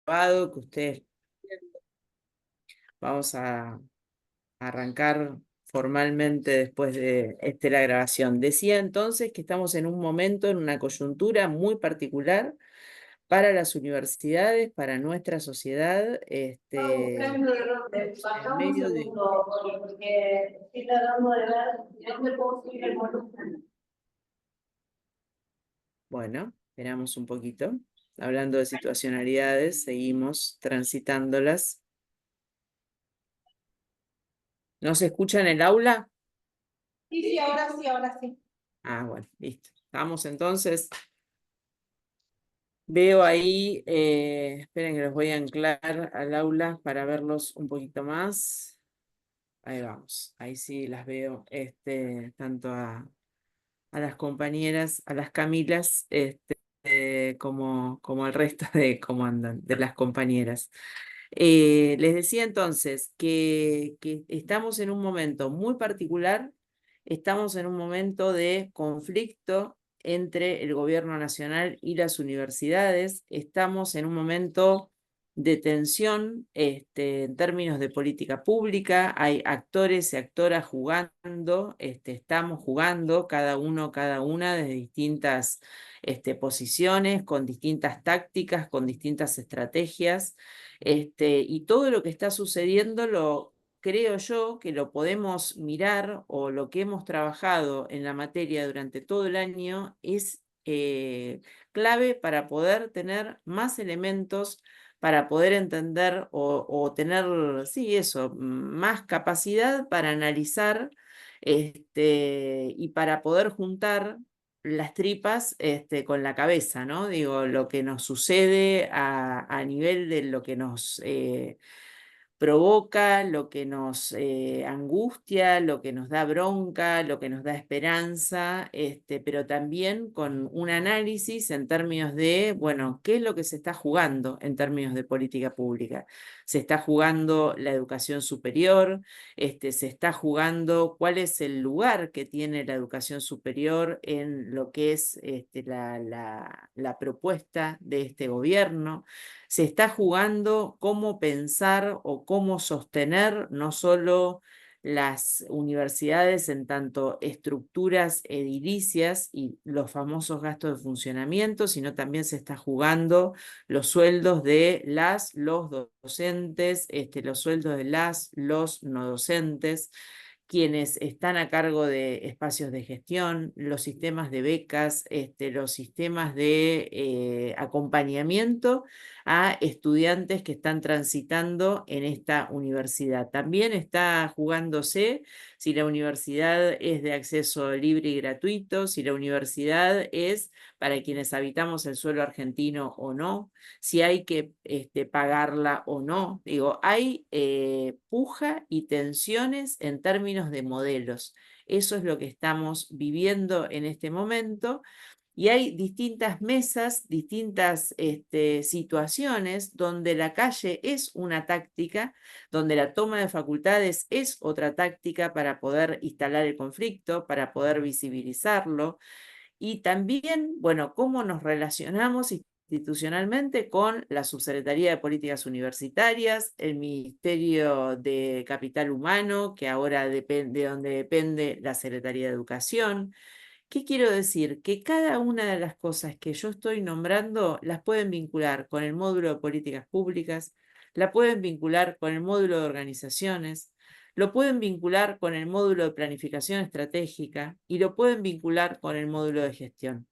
que ustedes... Vamos a arrancar formalmente después de la grabación. Decía entonces que estamos en un momento, en una coyuntura muy particular para las universidades, para nuestra sociedad, en Bajamos un medio de... segundo, porque estoy tratando de ver dónde puedo subir el volumen. Bueno, esperamos un poquito. Hablando de situacionalidades, seguimos transitándolas. ¿No se escucha en el aula? Sí, sí, ahora sí, ahora sí. Ah, bueno, listo. Estamos entonces. Veo ahí, esperen que los voy a anclar al aula para verlos un poquito más. Ahí vamos, ahí sí las veo, tanto a las compañeras, a las Camilas, como al resto de cómo andan, de las compañeras. Les decía entonces que estamos en un momento muy particular, estamos en un momento de conflicto entre el gobierno nacional y las universidades, estamos en un momento de tensión en términos de política pública, hay actores y actoras jugando, estamos jugando cada uno, cada una desde distintas posiciones, con distintas tácticas, con distintas estrategias. Y todo lo que está sucediendo lo creo yo que lo podemos mirar, o lo que hemos trabajado en la materia durante todo el año es clave para poder tener más elementos, para poder entender o tener, sí, eso, más capacidad para analizar, y para poder juntar las tripas con la cabeza, ¿no? Digo, lo que nos sucede a nivel de lo que nos provoca, lo que nos angustia, lo que nos da bronca, lo que nos da esperanza, pero también con un análisis en términos de, bueno, ¿qué es lo que se está jugando en términos de política pública? Se está jugando la educación superior, se está jugando cuál es el lugar que tiene la educación superior en lo que es la propuesta de este gobierno. Se está jugando cómo pensar o cómo sostener no solo las universidades en tanto estructuras edilicias y los famosos gastos de funcionamiento, sino también se está jugando los sueldos de los docentes, los sueldos de los no docentes, quienes están a cargo de espacios de gestión, los sistemas de becas, los sistemas de acompañamiento a estudiantes que están transitando en esta universidad. También está jugándose si la universidad es de acceso libre y gratuito, si la universidad es para quienes habitamos el suelo argentino o no, si hay que pagarla o no. Digo, hay puja y tensiones en términos de modelos. Eso es lo que estamos viviendo en este momento. Y hay distintas mesas, distintas situaciones donde la calle es una táctica, donde la toma de facultades es otra táctica para poder instalar el conflicto, para poder visibilizarlo. Y también, bueno, cómo nos relacionamos institucionalmente con la Subsecretaría de Políticas Universitarias, el Ministerio de Capital Humano, que ahora depende, de donde depende la Secretaría de Educación. ¿Qué quiero decir? Que cada una de las cosas que yo estoy nombrando las pueden vincular con el módulo de políticas públicas, la pueden vincular con el módulo de organizaciones, lo pueden vincular con el módulo de planificación estratégica y lo pueden vincular con el módulo de gestión.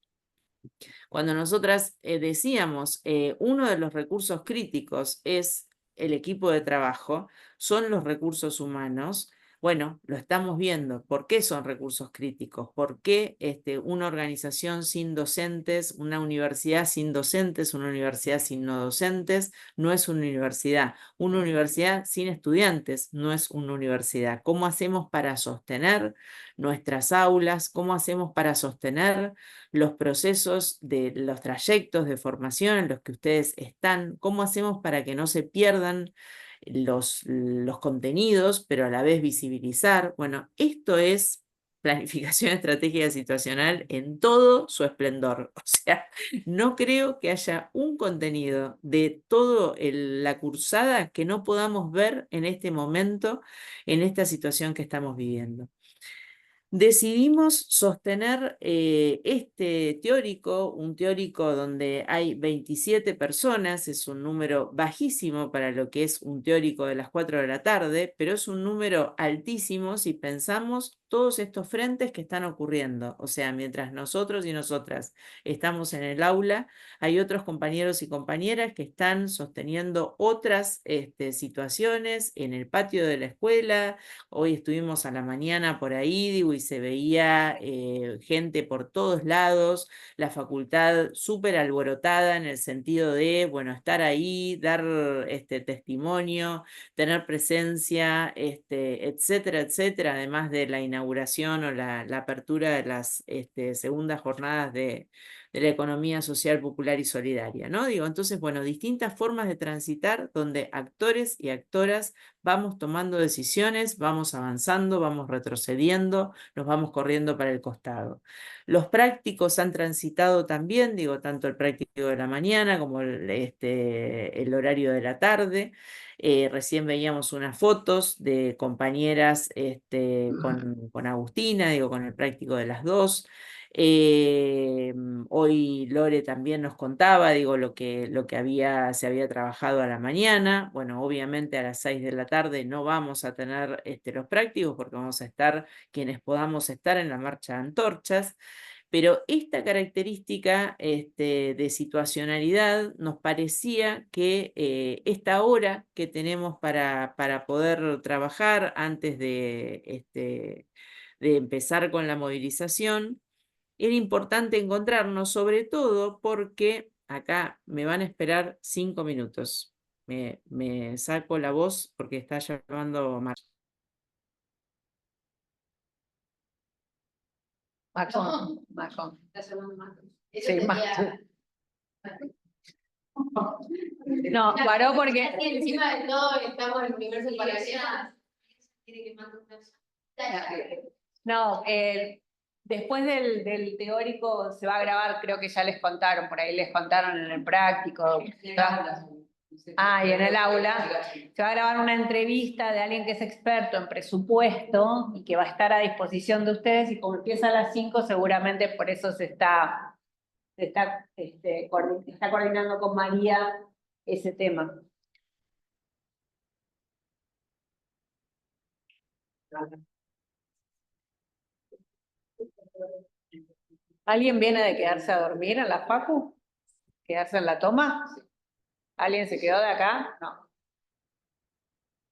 Cuando nosotras decíamos, uno de los recursos críticos es el equipo de trabajo, son los recursos humanos. Bueno, lo estamos viendo. ¿Por qué son recursos críticos? ¿Por qué una organización sin docentes, una universidad sin docentes, una universidad sin no docentes, no es una universidad? Una universidad sin estudiantes no es una universidad. ¿Cómo hacemos para sostener nuestras aulas? ¿Cómo hacemos para sostener los procesos de los trayectos de formación en los que ustedes están? ¿Cómo hacemos para que no se pierdan los contenidos, pero a la vez visibilizar? Bueno, esto es planificación estratégica situacional en todo su esplendor. O sea, no creo que haya un contenido de toda la cursada que no podamos ver en este momento, en esta situación que estamos viviendo. Decidimos sostener este teórico, un teórico donde hay 27 personas, es un número bajísimo para lo que es un teórico de las 4 de la tarde, pero es un número altísimo si pensamos todos estos frentes que están ocurriendo. O sea, mientras nosotros y nosotras estamos en el aula, hay otros compañeros y compañeras que están sosteniendo otras situaciones en el patio de la escuela. Hoy estuvimos a la mañana por ahí, digo, y se veía gente por todos lados, la facultad súper alborotada en el sentido de, bueno, estar ahí, dar testimonio, tener presencia, etcétera, etcétera, además de la inauguración o la apertura de las segundas jornadas de la economía social, popular y solidaria, ¿no? Digo, entonces, bueno, distintas formas de transitar donde actores y actoras vamos tomando decisiones, vamos avanzando, vamos retrocediendo, nos vamos corriendo para el costado. Los prácticos han transitado también, digo, tanto el práctico de la mañana como el horario de la tarde. Recién veíamos unas fotos de compañeras con Agustina, digo, con el práctico de las dos. Hoy Lore también nos contaba, digo, lo que se había trabajado a la mañana. Bueno, obviamente a las 6 de la tarde no vamos a tener los prácticos porque vamos a estar quienes podamos estar en la marcha de antorchas. Pero esta característica de situacionalidad nos parecía que esta hora que tenemos para poder trabajar antes de empezar con la movilización, era importante encontrarnos, sobre todo porque acá me van a esperar 5 minutos. Me saco la voz porque está llamando Mar. Macón, Macón. Está llamando Marcos. Sí, Eso Macón. sería- No, paró porque. Es que encima de todo estamos en el universo de paralelas. Quiere que mande un mensaje. No, después del teórico se va a grabar, creo que ya les contaron, por ahí les contaron en el práctico. Ah, y en el aula se va a grabar una entrevista de alguien que es experto en presupuesto y que va a estar a disposición de ustedes, y como empieza a las 5, seguramente por eso está coordinando con María ese tema. ¿Alguien viene de quedarse a dormir en la facu? ¿Quedarse en la toma? ¿Alguien se quedó de acá? No.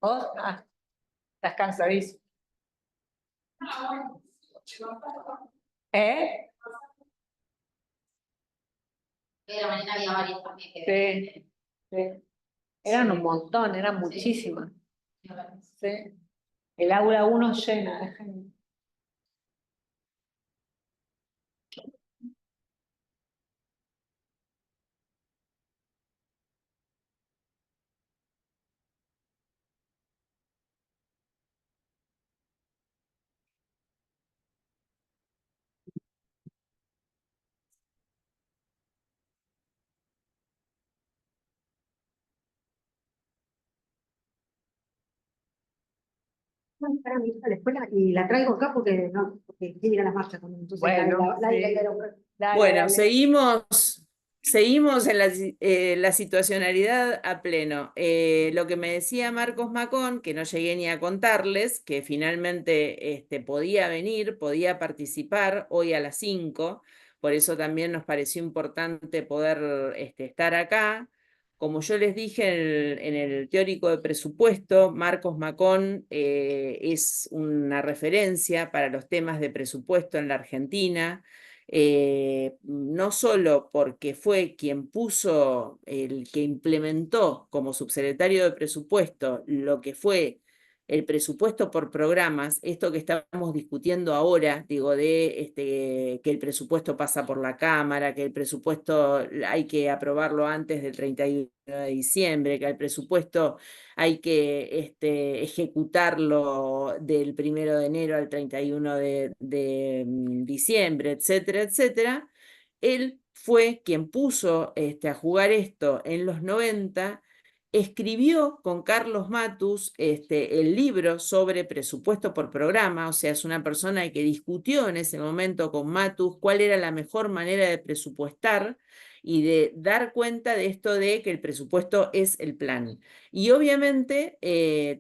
¿Vos? Ah, estás cansadísimo. ¿Eh? De la mañana había varios también. Sí, sí. Eran un montón, eran muchísimas. Sí. El aula 1 llena de gente. Para mi hija a la escuela y la traigo acá porque no, porque quiere ir a las marchas conmigo. Entonces, Bueno, dale, sí. Dale, Bueno, dale. seguimos en la situacionalidad a pleno. Lo que me decía Marcos Macón, que no llegué ni a contarles, que finalmente podía venir, podía participar hoy a las 5, por eso también nos pareció importante poder estar acá. Como yo les dije en el teórico de presupuesto, Marcos Macón es una referencia para los temas de presupuesto en la Argentina. No solo porque fue quien el que implementó como subsecretario de presupuesto lo que fue el presupuesto por programas, esto que estamos discutiendo ahora, digo, de que el presupuesto pasa por la Cámara, que el presupuesto hay que aprobarlo antes del 31 de diciembre, que el presupuesto hay que ejecutarlo del 1 de enero al 31 de diciembre, etcétera, etcétera. Él fue quien puso a jugar esto en los 90, escribió con Carlos Matus el libro sobre presupuesto por programa, o sea, es una persona que discutió en ese momento con Matus cuál era la mejor manera de presupuestar y de dar cuenta de esto de que el presupuesto es el plan. Y obviamente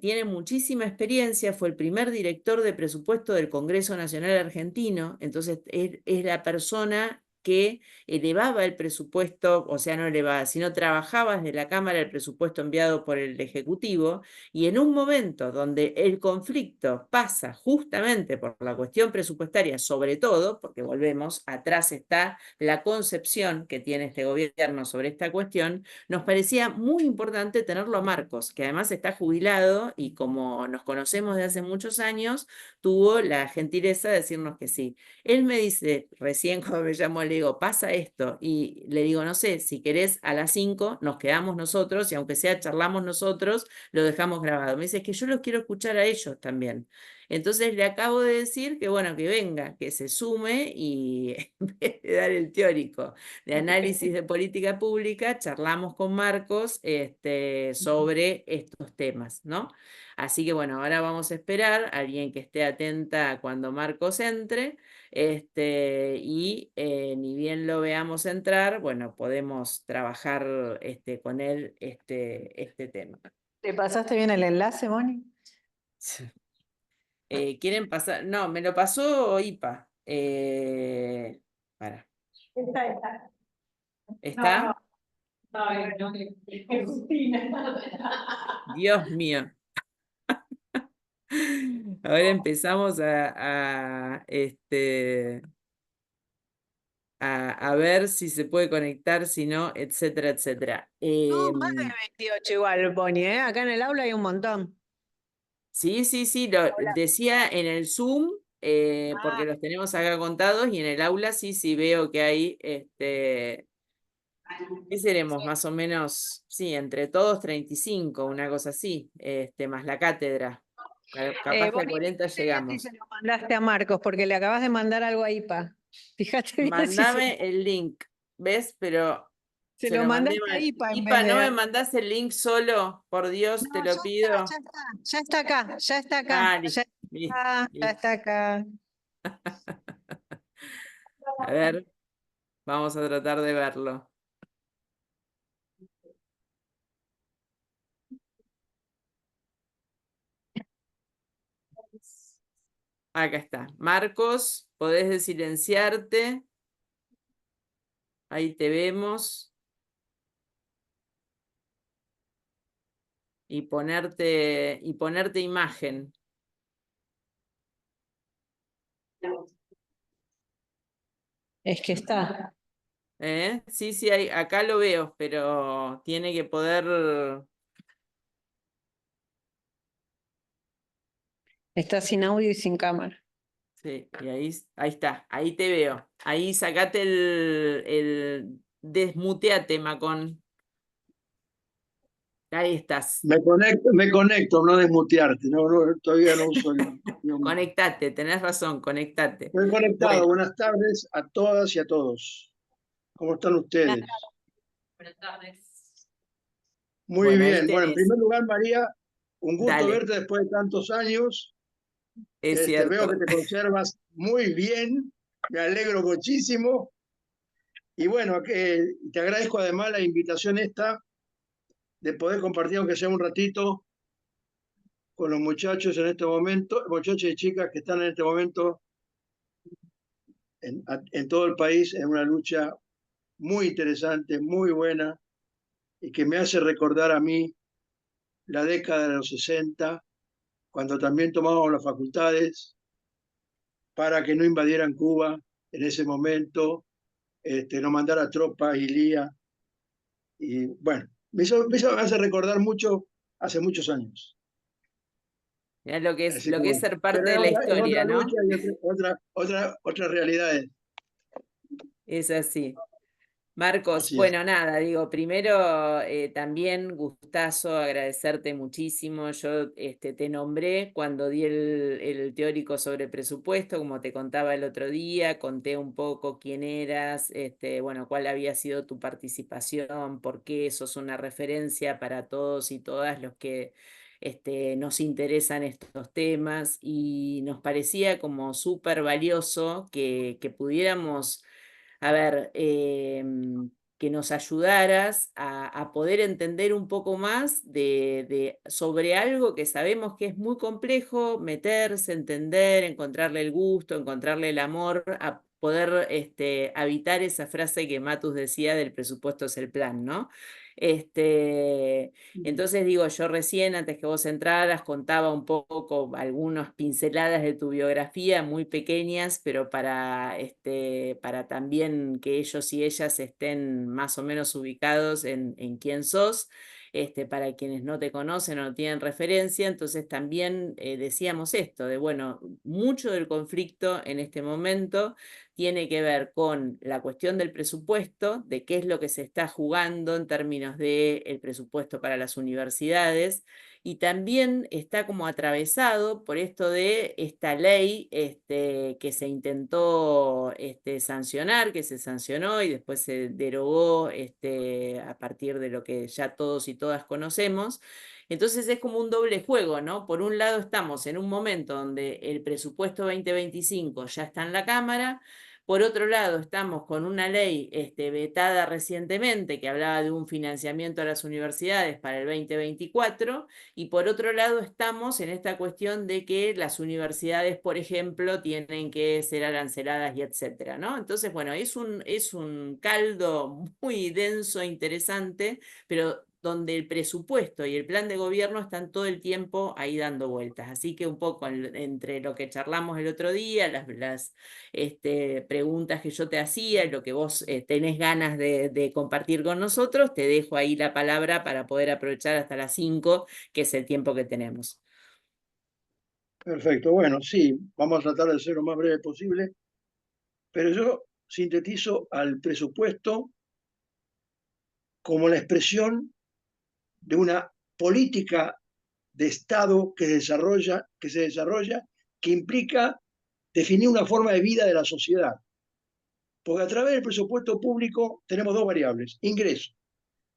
tiene muchísima experiencia, fue el primer director de presupuesto del Congreso Nacional Argentino, entonces es la persona que elevaba el presupuesto, o sea, no elevaba, sino trabajaba desde la Cámara el presupuesto enviado por el Ejecutivo, y en un momento donde el conflicto pasa justamente por la cuestión presupuestaria, sobre todo, porque volvemos, atrás está la concepción que tiene este gobierno sobre esta cuestión, nos parecía muy importante tenerlo a Marcos, que además está jubilado y como nos conocemos de hace muchos años, tuvo la gentileza de decirnos que sí. Él me dice, recién cuando me llamó, le digo, pasa esto, y le digo, no sé, si querés a las 5 nos quedamos nosotros, y aunque sea charlamos nosotros, lo dejamos grabado. Me dice, es que yo los quiero escuchar a ellos también. Entonces le acabo de decir que bueno, que venga, que se sume, y en vez de dar el teórico de análisis de política pública, charlamos con Marcos sobre estos temas, ¿no? Así que bueno, ahora vamos a esperar a alguien que esté atenta cuando Marcos entre, y ni bien lo veamos entrar, bueno, podemos trabajar con él este tema. ¿Te pasaste bien el enlace, Moni? ¿Quieren pasar? No, me lo pasó IPA. Para. Esta. ¿Está? No, es Justina. Dios mío. Ahora empezamos a ver si se puede conectar, si no, etcétera, etcétera. No, más de 28 igual, Moni, ¿eh? Acá en el aula hay un montón. Sí, sí, sí, lo decía en el Zoom, porque los tenemos acá contados, y en el aula sí, sí veo que hay, ¿qué seremos? Más o menos, sí, entre todos 35, una cosa así, más la cátedra. Capaz que a Bonnie, 40 fíjate bien si llegamos. se lo mandaste a Marcos, porque le acabas de mandar algo a IPA. Fíjate bien si Mandame el link, ¿ves? Pero se se lo lo mandé mandaste a mal. IPA en vez IPA, ¿no me de... mandás el link solo? Por Dios, te No, lo pido. ya está acá, ya está acá, Ah, ya listo, listo, está, ya listo. está acá. A ver, vamos a tratar de verlo. Acá está. Marcos, podés desilenciarte. Ahí te vemos. Y ponerte imagen. Es que está. Sí, sí, acá lo veo, pero tiene que poder. Está sin audio y sin cámara. Sí, y ahí está, ahí te veo. Ahí sacate el desmuteate, Macón. Ahí estás. Me conecto, no desmutearte, todavía no uso el idioma. Conectate, tenés razón, conectate. Estoy conectado, Bueno, buenas tardes a todas y a todos. ¿Cómo están ustedes? buenas tardes. Muy Bueno, ahí bien, bueno, en tenés. primer lugar, María, un gusto Dale, verte después de tantos años. es Veo cierto. que te conservas muy bien, me alegro muchísimo. Y bueno, te agradezco además la invitación esta de poder compartir, aunque sea un ratito, con los muchachos en este momento, muchachos y chicas que están en este momento en todo el país en una lucha muy interesante, muy buena, y que me hace recordar a mí la década de los 60, cuando también tomábamos las facultades para que no invadieran Cuba en ese momento, no mandara tropas y lía. Y bueno, me hace recordar mucho hace muchos años. Mirá lo Así lo que que es bueno. ser Pero parte de la es otra historia, ¿no? lucha y otras realidades. Es así. Marcos, Así es. bueno, nada, digo, primero también gustazo, agradecerte muchísimo. Yo te nombré cuando di el teórico sobre presupuesto, como te contaba el otro día, conté un poco quién eras, bueno, cuál había sido tu participación, por qué sos una referencia para todos y todas los que nos interesan estos temas y nos parecía como súper valioso que pudiéramos a ver, que nos ayudaras a poder entender un poco más sobre algo que sabemos que es muy complejo, meterse, entender, encontrarle el gusto, encontrarle el amor, a poder habitar esa frase que Matus decía del presupuesto es el plan, ¿no? Entonces digo, yo recién, antes que vos entraras, contaba un poco algunas pinceladas de tu biografía, muy pequeñas, pero para también que ellos y ellas estén más o menos ubicados en quién sos. Para quienes no te conocen o no tienen referencia, entonces también decíamos esto, de bueno, mucho del conflicto en este momento tiene que ver con la cuestión del presupuesto, de qué es lo que se está jugando en términos del presupuesto para las universidades, y también está como atravesado por esto de esta ley que se intentó sancionar, que se sancionó y después se derogó a partir de lo que ya todos y todas conocemos. Entonces es como un doble juego, ¿no? Por un lado estamos en un momento donde el presupuesto 2025 ya está en la Cámara. Por otro lado, estamos con una ley vetada recientemente que hablaba de un financiamiento a las universidades para el 2024 y por otro lado estamos en esta cuestión de que las universidades, por ejemplo, tienen que ser aranceladas y etcétera, ¿no? Entonces, bueno, es un caldo muy denso, e interesante, pero donde el presupuesto y el plan de gobierno están todo el tiempo ahí dando vueltas. Así que un poco entre lo que charlamos el otro día, las preguntas que yo te hacía, lo que vos tenés ganas de compartir con nosotros, te dejo ahí la palabra para poder aprovechar hasta las 5, que es el tiempo que tenemos. Perfecto. Bueno, sí, vamos a tratar de ser lo más breve posible, pero yo sintetizo al presupuesto como la expresión de una política de Estado que se desarrolla, que implica definir una forma de vida de la sociedad. Porque a través del presupuesto público tenemos dos variables. Ingresos.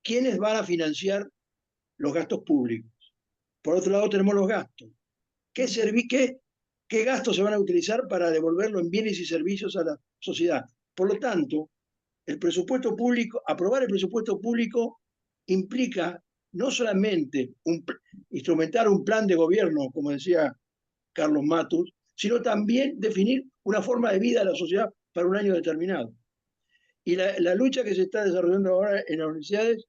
¿Quiénes van a financiar los gastos públicos? Por otro lado tenemos los gastos. ¿Qué gastos se van a utilizar para devolverlo en bienes y servicios a la sociedad? Por lo tanto, aprobar el presupuesto público implica no solamente instrumentar un plan de gobierno, como decía Carlos Matus, sino también definir una forma de vida de la sociedad para un año determinado. Y la lucha que se está desarrollando ahora en las universidades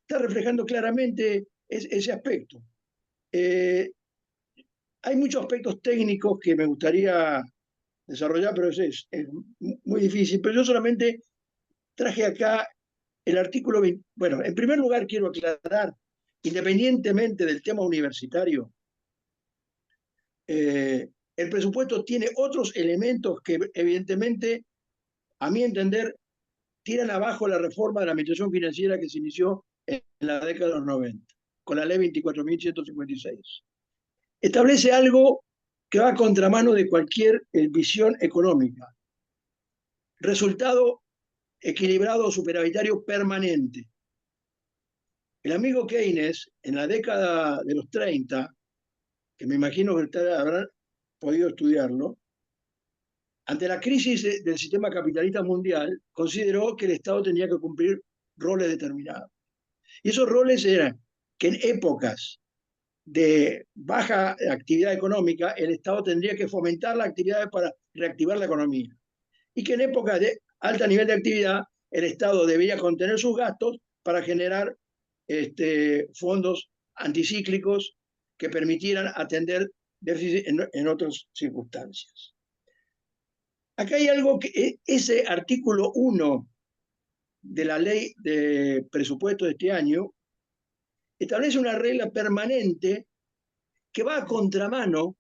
está reflejando claramente ese aspecto. Hay muchos aspectos técnicos que me gustaría desarrollar, pero es muy difícil. Pero yo solamente traje acá el artículo 20. Bueno, en primer lugar quiero aclarar, independientemente del tema universitario, el presupuesto tiene otros elementos que evidentemente, a mi entender, tiran abajo la reforma de la administración financiera que se inició en la década de los 90, con la ley 24.156. Establece algo que va a contramano de cualquier visión económica. Resultado equilibrado superavitario permanente. El amigo Keynes, en la década de los 30, que me imagino que ustedes habrán podido estudiarlo, ante la crisis del sistema capitalista mundial, consideró que el Estado tenía que cumplir roles determinados. Y esos roles eran que en épocas de baja actividad económica, el Estado tendría que fomentar las actividades para reactivar la economía. Y que en épocas de alto nivel de actividad, el Estado debía contener sus gastos para generar fondos anticíclicos que permitieran atender déficit en otras circunstancias. Acá hay algo que ese artículo 1 de la ley de presupuesto de este año establece una regla permanente que va a contramano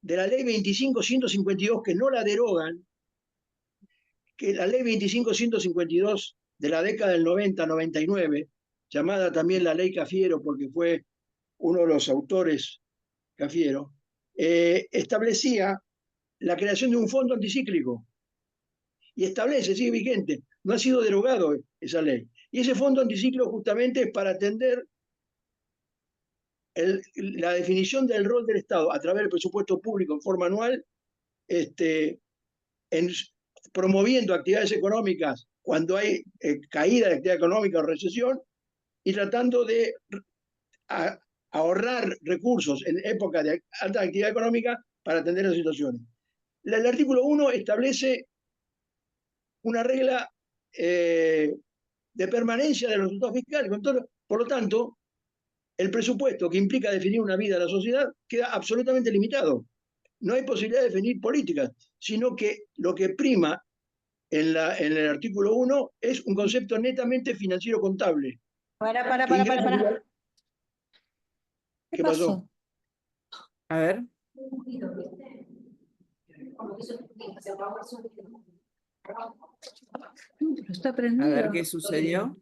de la ley 25.152, que no la derogan, que la ley 25.152 de la década del 90-99, llamada también la ley Cafiero, porque fue uno de los autores, Cafiero, establecía la creación de un fondo anticíclico. Y establece, sigue vigente, no ha sido derogado esa ley. Y ese fondo anticíclico justamente es para atender la definición del rol del Estado a través del presupuesto público en forma anual, promoviendo actividades económicas cuando hay caída de actividad económica o recesión, y tratando de ahorrar recursos en época de alta actividad económica para atender las situaciones. El artículo 1 establece una regla de permanencia de los resultados fiscales. Por lo tanto, el presupuesto, que implica definir una vida de la sociedad, queda absolutamente limitado. No hay posibilidad de definir políticas, sino que lo que prima en el artículo 1 es un concepto netamente financiero contable. Para. ¿Qué pasó? A ver, Está a prendido. ver qué sucedió.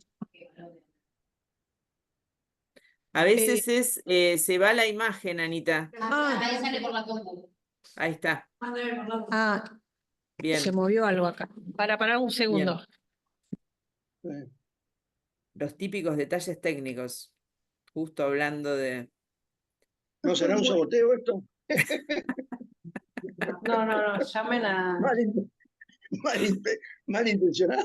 A veces se va la imagen, Anita. Ahí sale por la compu. Ahí está. Bien, Se movió algo acá. Para un segundo. los típicos detalles técnicos. Justo hablando de... ¿No será un saboteo esto? No, llamen a... Malintencionado.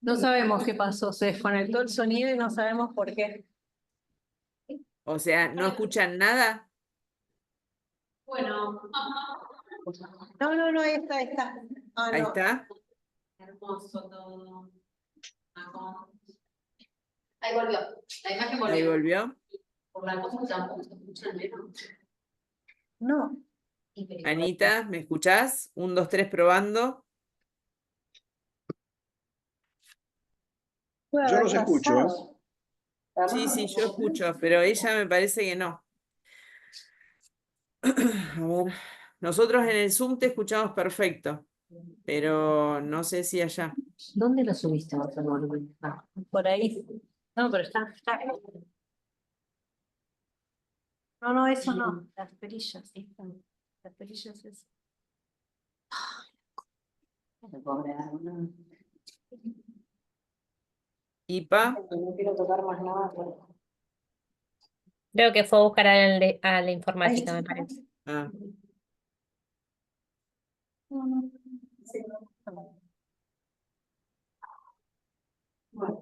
No sabemos qué pasó, se desconectó el sonido y no sabemos por qué. O sea, ¿no escuchan nada? Bueno, No, ahí está. Ah, Ahí no. está. hermoso todo. Ahí volvió. La imagen Ahí volvió. volvió. Por la cosa tampoco se escucha el menos. No. Anita, ¿me escuchás? 1, 2, 3, probando. Puede Yo haber los escucho. pasado. Sí, yo escucho, pero ella me parece que no. A ver, nosotros en el Zoom te escuchamos perfecto, pero no sé si allá. ¿Dónde lo subiste? Por ahí. No, pero está. No, eso no. Las perillas, sí. Las perillas es. IPA, No quiero tocar más nada. Creo que fue a buscar a la informática, me parece. ah,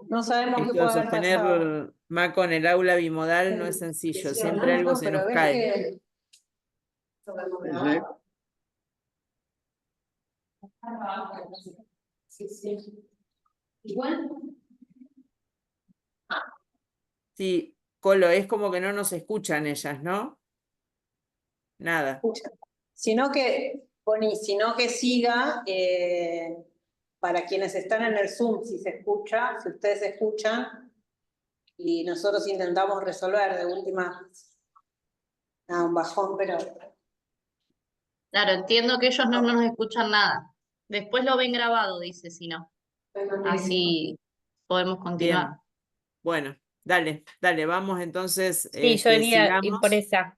No sabemos qué esto de puede haber sostener pasado. Maco en el aula bimodal no es sencillo, siempre algo se nos cae. Igual. Sí, Colo, es como que no nos escuchan ellas, ¿no? Nada. Sino que siga para quienes están en el Zoom, si se escucha, si ustedes escuchan, y nosotros intentamos resolver de última. Un bajón, pero. Claro, entiendo que ellos no nos escuchan nada. Después lo ven grabado, dice, si no. Así podemos continuar. Bien. Bueno, dale, vamos entonces, Sí, yo iría sigamos. por esa.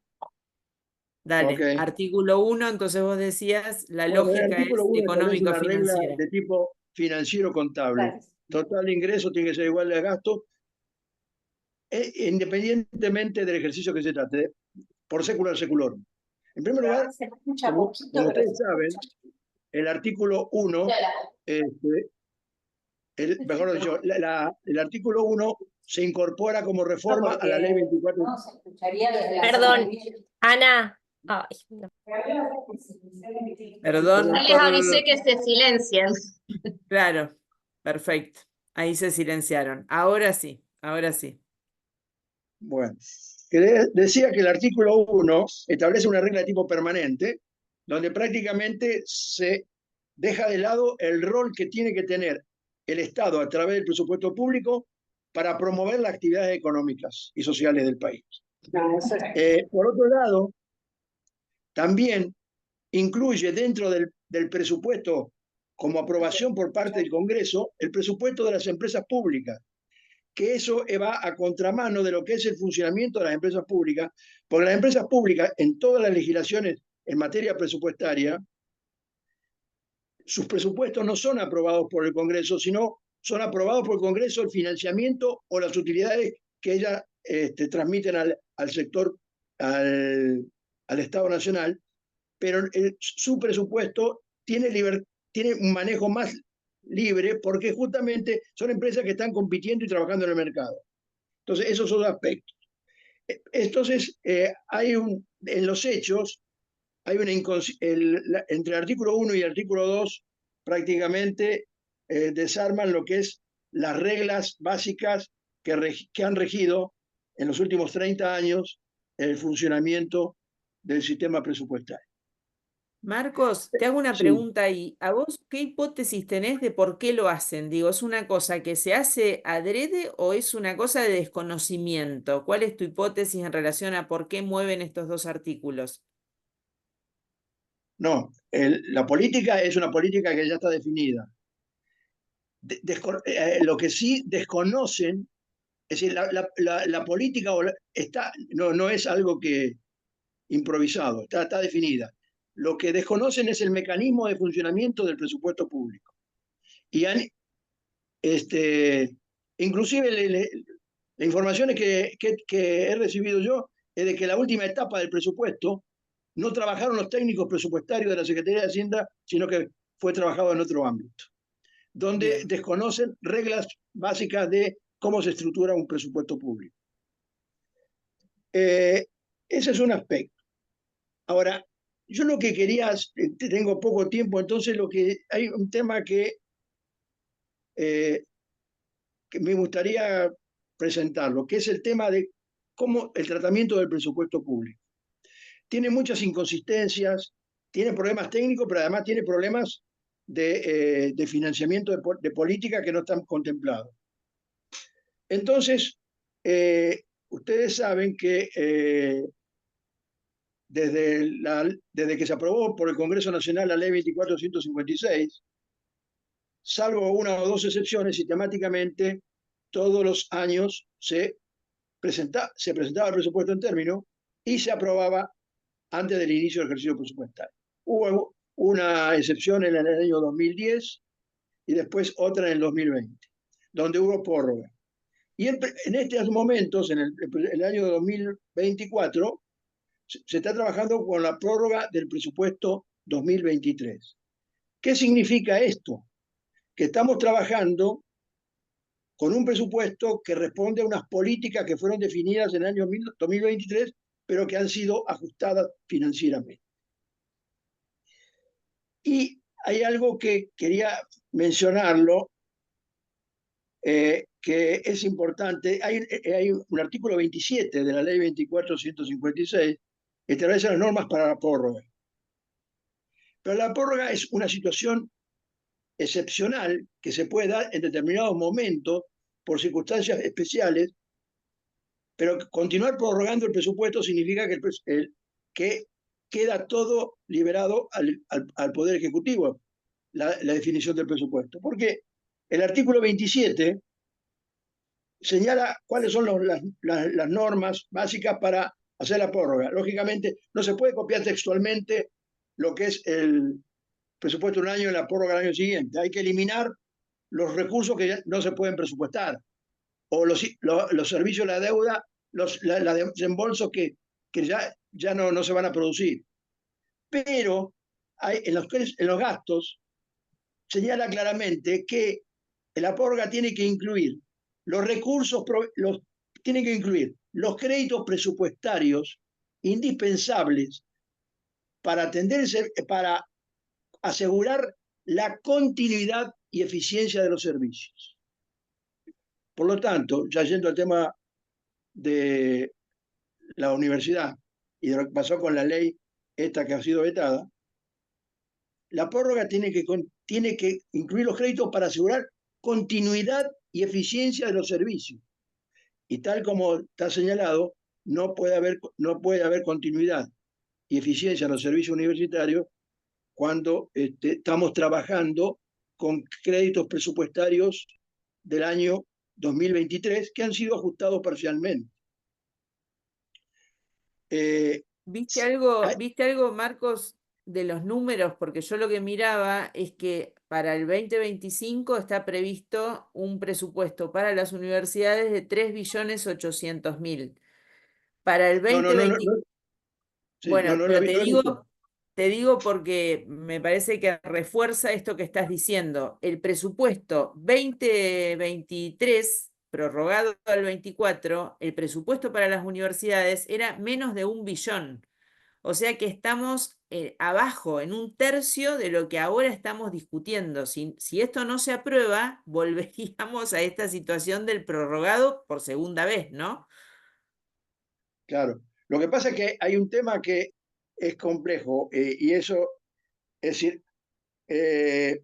Dale, Ok. artículo 1, entonces vos decías, la Bueno, el lógica artículo es 1 establece una regla económico-financiera. de tipo financiero contable. Total de ingreso tiene que ser igual de gasto, independientemente del ejercicio que se trate, por secular secular. En primer lugar, como ustedes saben, el artículo 1, mejor dicho, el artículo 1 se incorpora como reforma a la ley 24. No, se escucharía desde la Perdón, Ana. Ay, no. Perdón Ya les avisé que se silencien. Claro, perfecto. Ahí se silenciaron. Ahora sí, ahora sí. Bueno, decía que el artículo 1 establece una regla de tipo permanente, donde prácticamente se deja de lado el rol que tiene que tener el Estado a través del presupuesto público para promover las actividades económicas y sociales del país. No, eso es. Por otro lado, también incluye dentro del presupuesto como aprobación por parte del Congreso el presupuesto de las empresas públicas, que eso va a contramano de lo que es el funcionamiento de las empresas públicas, porque las empresas públicas en todas las legislaciones en materia presupuestaria, sus presupuestos no son aprobados por el Congreso, sino son aprobados por el Congreso el financiamiento o las utilidades que ellas transmiten al sector, al Estado Nacional, pero su presupuesto tiene un manejo más libre porque justamente son empresas que están compitiendo y trabajando en el mercado. Entonces, esos son los aspectos. Entonces, en los hechos, hay una entre el artículo 1 y el artículo 2 prácticamente desarman lo que es las reglas básicas que han regido en los últimos 30 años el funcionamiento del sistema presupuestario. Marcos, te hago una Sí. pregunta ahí. ¿A vos qué hipótesis tenés de por qué lo hacen? Digo, ¿es una cosa que se hace adrede o es una cosa de desconocimiento? ¿Cuál es tu hipótesis en relación a por qué mueven estos dos artículos? No, la política es una política que ya está definida. Lo que sí desconocen, es decir, la política no es algo que improvisado, está definida. Lo que desconocen es el mecanismo de funcionamiento del presupuesto público. Y inclusive la información que he recibido yo es de que la última etapa del presupuesto no trabajaron los técnicos presupuestarios de la Secretaría de Hacienda, sino que fue trabajado en otro ámbito, donde Bien. desconocen reglas básicas de cómo se estructura un presupuesto público. Ese es un aspecto. Ahora, yo lo que quería, tengo poco tiempo, entonces hay un tema que me gustaría presentarlo, que es el tema de cómo el tratamiento del presupuesto público. Tiene muchas inconsistencias, tiene problemas técnicos, pero además tiene problemas de financiamiento de política que no están contemplados. Entonces, ustedes saben que desde que se aprobó por el Congreso Nacional la Ley 2456, salvo una o dos excepciones, sistemáticamente todos los años se presentaba el presupuesto en términos y se aprobaba antes del inicio del ejercicio presupuestario. Hubo una excepción en el año 2010 y después otra en el 2020, donde hubo prórroga. Y en estos momentos, en el año 2024, se está trabajando con la prórroga del presupuesto 2023. ¿Qué significa esto? Que estamos trabajando con un presupuesto que responde a unas políticas que fueron definidas en el año 2023, pero que han sido ajustadas financieramente. Y hay algo que quería mencionarlo, que es importante. Hay un artículo 27 de la ley 24.156 que establece las normas para la prórroga. Pero la prórroga es una situación excepcional que se puede dar en determinados momentos por circunstancias especiales, pero continuar prorrogando el presupuesto significa que queda todo liberado al Poder Ejecutivo, la definición del presupuesto. Porque el artículo 27 señala cuáles son las normas básicas para hacer la prórroga. Lógicamente, no se puede copiar textualmente lo que es el presupuesto de un año en la prórroga del año siguiente. Hay que eliminar los recursos que ya no se pueden presupuestar, o los servicios de la deuda, los desembolsos que ya no se van a producir. Pero en los gastos señala claramente que la prórroga tiene que incluir los recursos, tiene que incluir los créditos presupuestarios indispensables para para asegurar la continuidad y eficiencia de los servicios. Por lo tanto, ya yendo al tema de la universidad y de lo que pasó con la ley esta que ha sido vetada, la prórroga tiene que incluir los créditos para asegurar continuidad y eficiencia de los servicios. Y tal como está señalado, no puede haber continuidad y eficiencia en los servicios universitarios cuando estamos trabajando con créditos presupuestarios del año 2023 que han sido ajustados parcialmente. ¿Viste Hay- algo, Marcos, de los números? Porque yo lo que miraba es que para el 2025 está previsto un presupuesto para las universidades de 3.800.000. Para el no, no, no, no, 2020, sí, no, bueno, no, pero no lo vi. te digo porque me parece que refuerza esto que estás diciendo. El presupuesto 2023, prorrogado al 24, el presupuesto para las universidades era menos de 1 billón. O sea que estamos abajo, en 1/3 de lo que ahora estamos discutiendo. Si esto no se aprueba, volveríamos a esta situación del prorrogado por segunda vez, ¿no? Claro. Lo que pasa es que hay un tema que es complejo y eso, es decir, eh,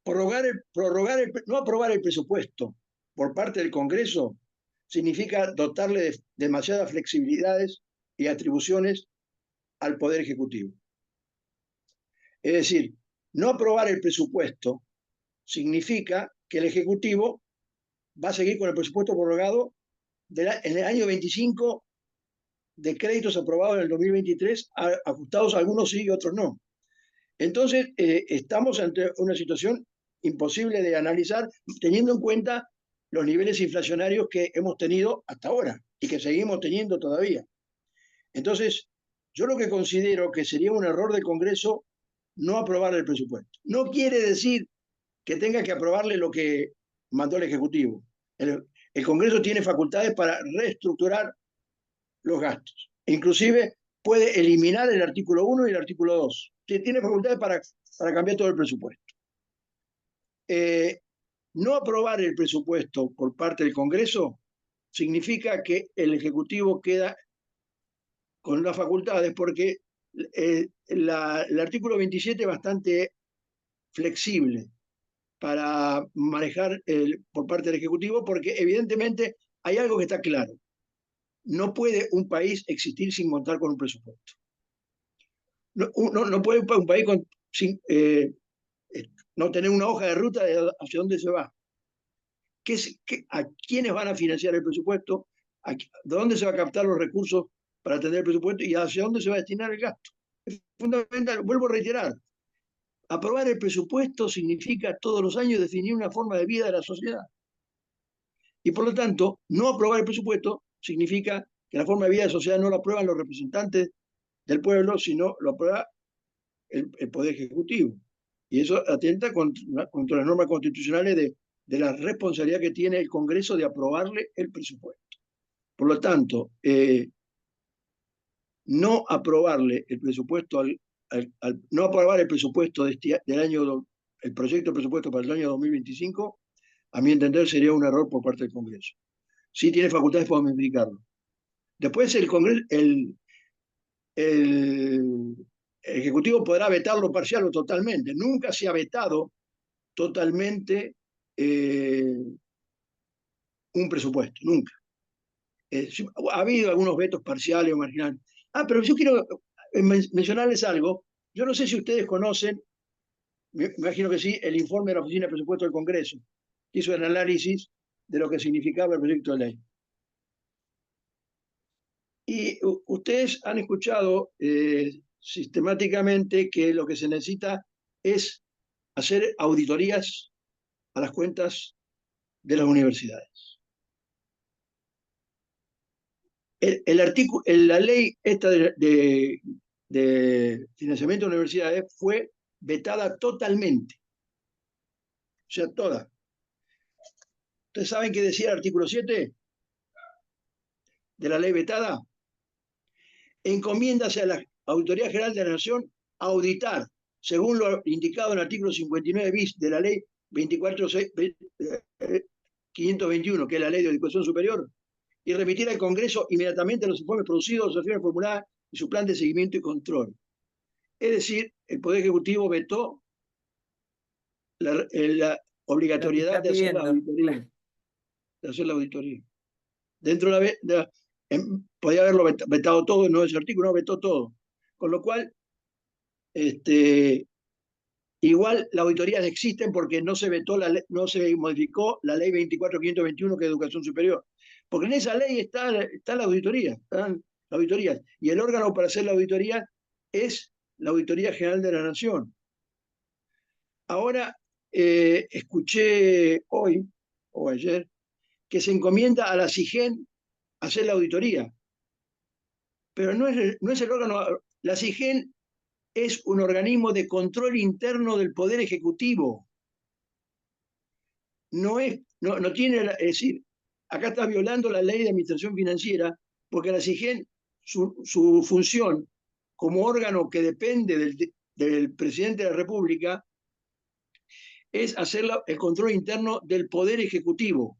no aprobar el presupuesto por parte del Congreso significa dotarle de demasiadas flexibilidades y atribuciones al Poder Ejecutivo. Es decir, no aprobar el presupuesto significa que el Ejecutivo va a seguir con el presupuesto prorrogado en el año 25 de créditos aprobados en el 2023, ajustados algunos sí y otros no. Entonces, estamos ante una situación imposible de analizar, teniendo en cuenta los niveles inflacionarios que hemos tenido hasta ahora y que seguimos teniendo todavía. Entonces, yo lo que considero que sería un error del Congreso no aprobar el presupuesto. No quiere decir que tenga que aprobarle lo que mandó el Ejecutivo. El Congreso tiene facultades para reestructurar los gastos. Inclusive puede eliminar el artículo 1 y el artículo 2. Tiene facultades para cambiar todo el presupuesto. No aprobar el presupuesto por parte del Congreso significa que el Ejecutivo queda con las facultades, porque el artículo 27 es bastante flexible para manejar por parte del Ejecutivo, porque evidentemente hay algo que está claro. No puede un país existir sin contar con un presupuesto. No puede un país sin no tener una hoja de ruta de hacia dónde se va. ¿A quiénes van a financiar el presupuesto? ¿De dónde se va a captar los recursos para atender el presupuesto? ¿Y hacia dónde se va a destinar el gasto? Es fundamental, vuelvo a reiterar, aprobar el presupuesto significa todos los años definir una forma de vida de la sociedad. Y por lo tanto, no aprobar el presupuesto significa que la forma de vida de la sociedad no la aprueban los representantes del pueblo, sino lo aprueba el Poder Ejecutivo. Y eso atenta contra las normas constitucionales de la responsabilidad que tiene el Congreso de aprobarle el presupuesto. Por lo tanto, no aprobarle el presupuesto no aprobar el presupuesto del año, el proyecto de presupuesto para el año 2025, a mi entender sería un error por parte del Congreso. Sí tiene facultades para modificarlo. Después el Congreso, el Ejecutivo podrá vetarlo parcial o totalmente. Nunca se ha vetado totalmente un presupuesto, nunca. Ha habido algunos vetos parciales o marginales. Pero yo quiero mencionarles algo. Yo no sé si ustedes conocen, me imagino que sí, el informe de la Oficina de Presupuesto del Congreso, que hizo el análisis de lo que significaba el proyecto de ley. Y ustedes han escuchado sistemáticamente que lo que se necesita es hacer auditorías a las cuentas de las universidades. La ley esta de financiamiento de universidades fue vetada totalmente. O sea, toda. ¿Ustedes saben qué decía el artículo 7 de la ley vetada? Encomiéndase a la Auditoría General de la Nación auditar, según lo indicado en el artículo 59 bis de la ley 521, que es la ley de educación superior, y remitir al Congreso inmediatamente los informes producidos, las acciones formuladas y su plan de seguimiento y control. Es decir, el Poder Ejecutivo vetó la Lo que obligatoriedad está de hacer la pidiendo. auditoría. Claro. De hacer la auditoría. dentro podía haberlo vetado todo, no ese artículo, no vetó todo. Con lo cual, igual las auditorías existen porque no se vetó no se modificó la ley 24.521 que es educación superior. Porque en esa ley está la auditoría, están las auditorías. Y el órgano para hacer la auditoría es la Auditoría General de la Nación. Ahora, escuché hoy o ayer que se encomienda a la SIGEN hacer la auditoría. Pero no es el órgano, la SIGEN es un organismo de control interno del Poder Ejecutivo. No tiene, es decir, acá está violando la ley de administración financiera porque la SIGEN, su función como órgano que depende del presidente de la República es hacer el control interno del Poder Ejecutivo.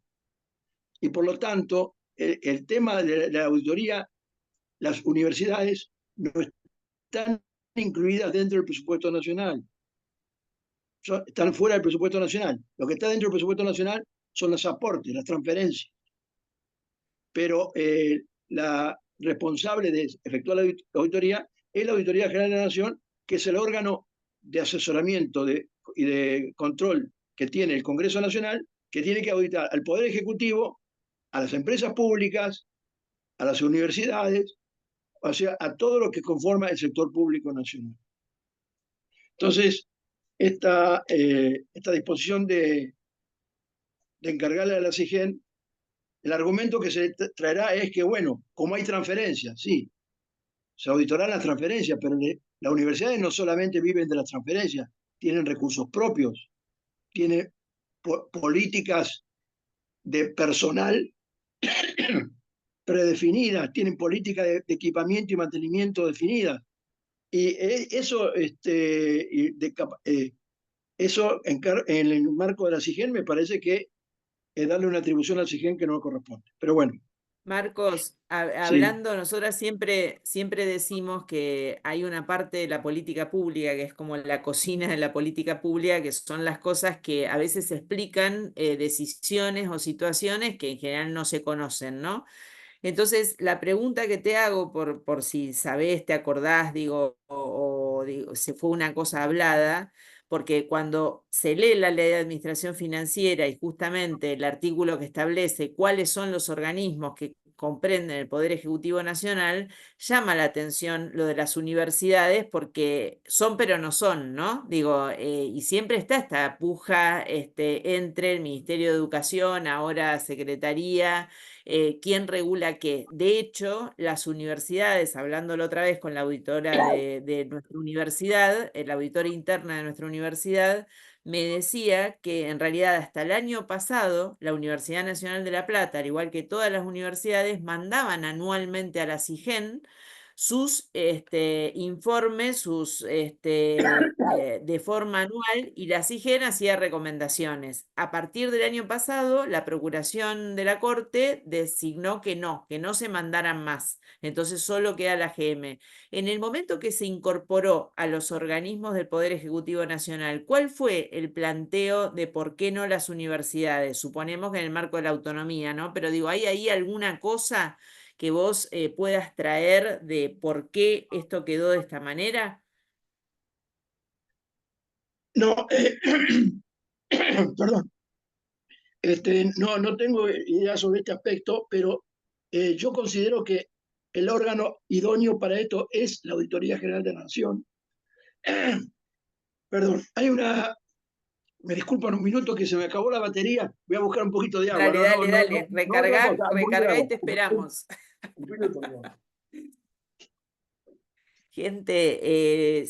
Y por lo tanto, el tema de la auditoría, las universidades no están incluidas dentro del presupuesto nacional. Están fuera del presupuesto nacional. Lo que está dentro del presupuesto nacional son los aportes, las transferencias. Pero la responsable de efectuar la auditoría es la Auditoría General de la Nación, que es el órgano de asesoramiento y de control que tiene el Congreso Nacional, que tiene que auditar al Poder Ejecutivo, a las empresas públicas, a las universidades, o sea, a todo lo que conforma el sector público nacional. Entonces, esta disposición de encargarle a la SIGEN, el argumento que se traerá es que, bueno, como hay transferencias, sí, se auditarán las transferencias, pero las universidades no solamente viven de las transferencias, tienen recursos propios, tienen políticas de personal predefinidas, tienen políticas de equipamiento y mantenimiento definidas. Y eso, eso en el marco de la SIGEN me parece que es darle una atribución al SIGEN que no corresponde. Pero bueno, Marcos, sí. hablando, nosotras siempre decimos que hay una parte de la política pública que es como la cocina de la política pública, que son las cosas que a veces explican decisiones o situaciones que en general no se conocen, ¿no? Entonces, la pregunta que te hago, por si sabés, te acordás, digo, o digo, se fue una cosa hablada, porque cuando se lee la ley de administración financiera y justamente el artículo que establece cuáles son los organismos que comprenden el Poder Ejecutivo Nacional, llama la atención lo de las universidades porque son pero no son, ¿no? Digo, y siempre está esta puja entre el Ministerio de Educación, ahora Secretaría, quién regula qué. De hecho, las universidades, hablándolo otra vez con la auditora de nuestra universidad, la auditora interna de nuestra universidad, me decía que en realidad hasta el año pasado la Universidad Nacional de La Plata, al igual que todas las universidades, mandaban anualmente a la SIGEN sus informes, de forma anual, y la SIGEN hacía recomendaciones. A partir del año pasado, la Procuración de la Corte designó que no se mandaran más. Entonces solo queda la GM. En el momento que se incorporó a los organismos del Poder Ejecutivo Nacional, ¿cuál fue el planteo de por qué no las universidades? Suponemos que en el marco de la autonomía, ¿no? Pero digo, ¿hay ahí alguna cosa que vos puedas traer de por qué esto quedó de esta manera? No, perdón. No tengo idea sobre este aspecto, pero yo considero que el órgano idóneo para esto es la Auditoría General de la Nación. Perdón, me disculpan un minuto que se me acabó la batería, voy a buscar un poquito de agua. Dale, dale, dale, No otra recarga, cosa, un poquito de recarga y agua. te esperamos. Un minuto, no. Gente,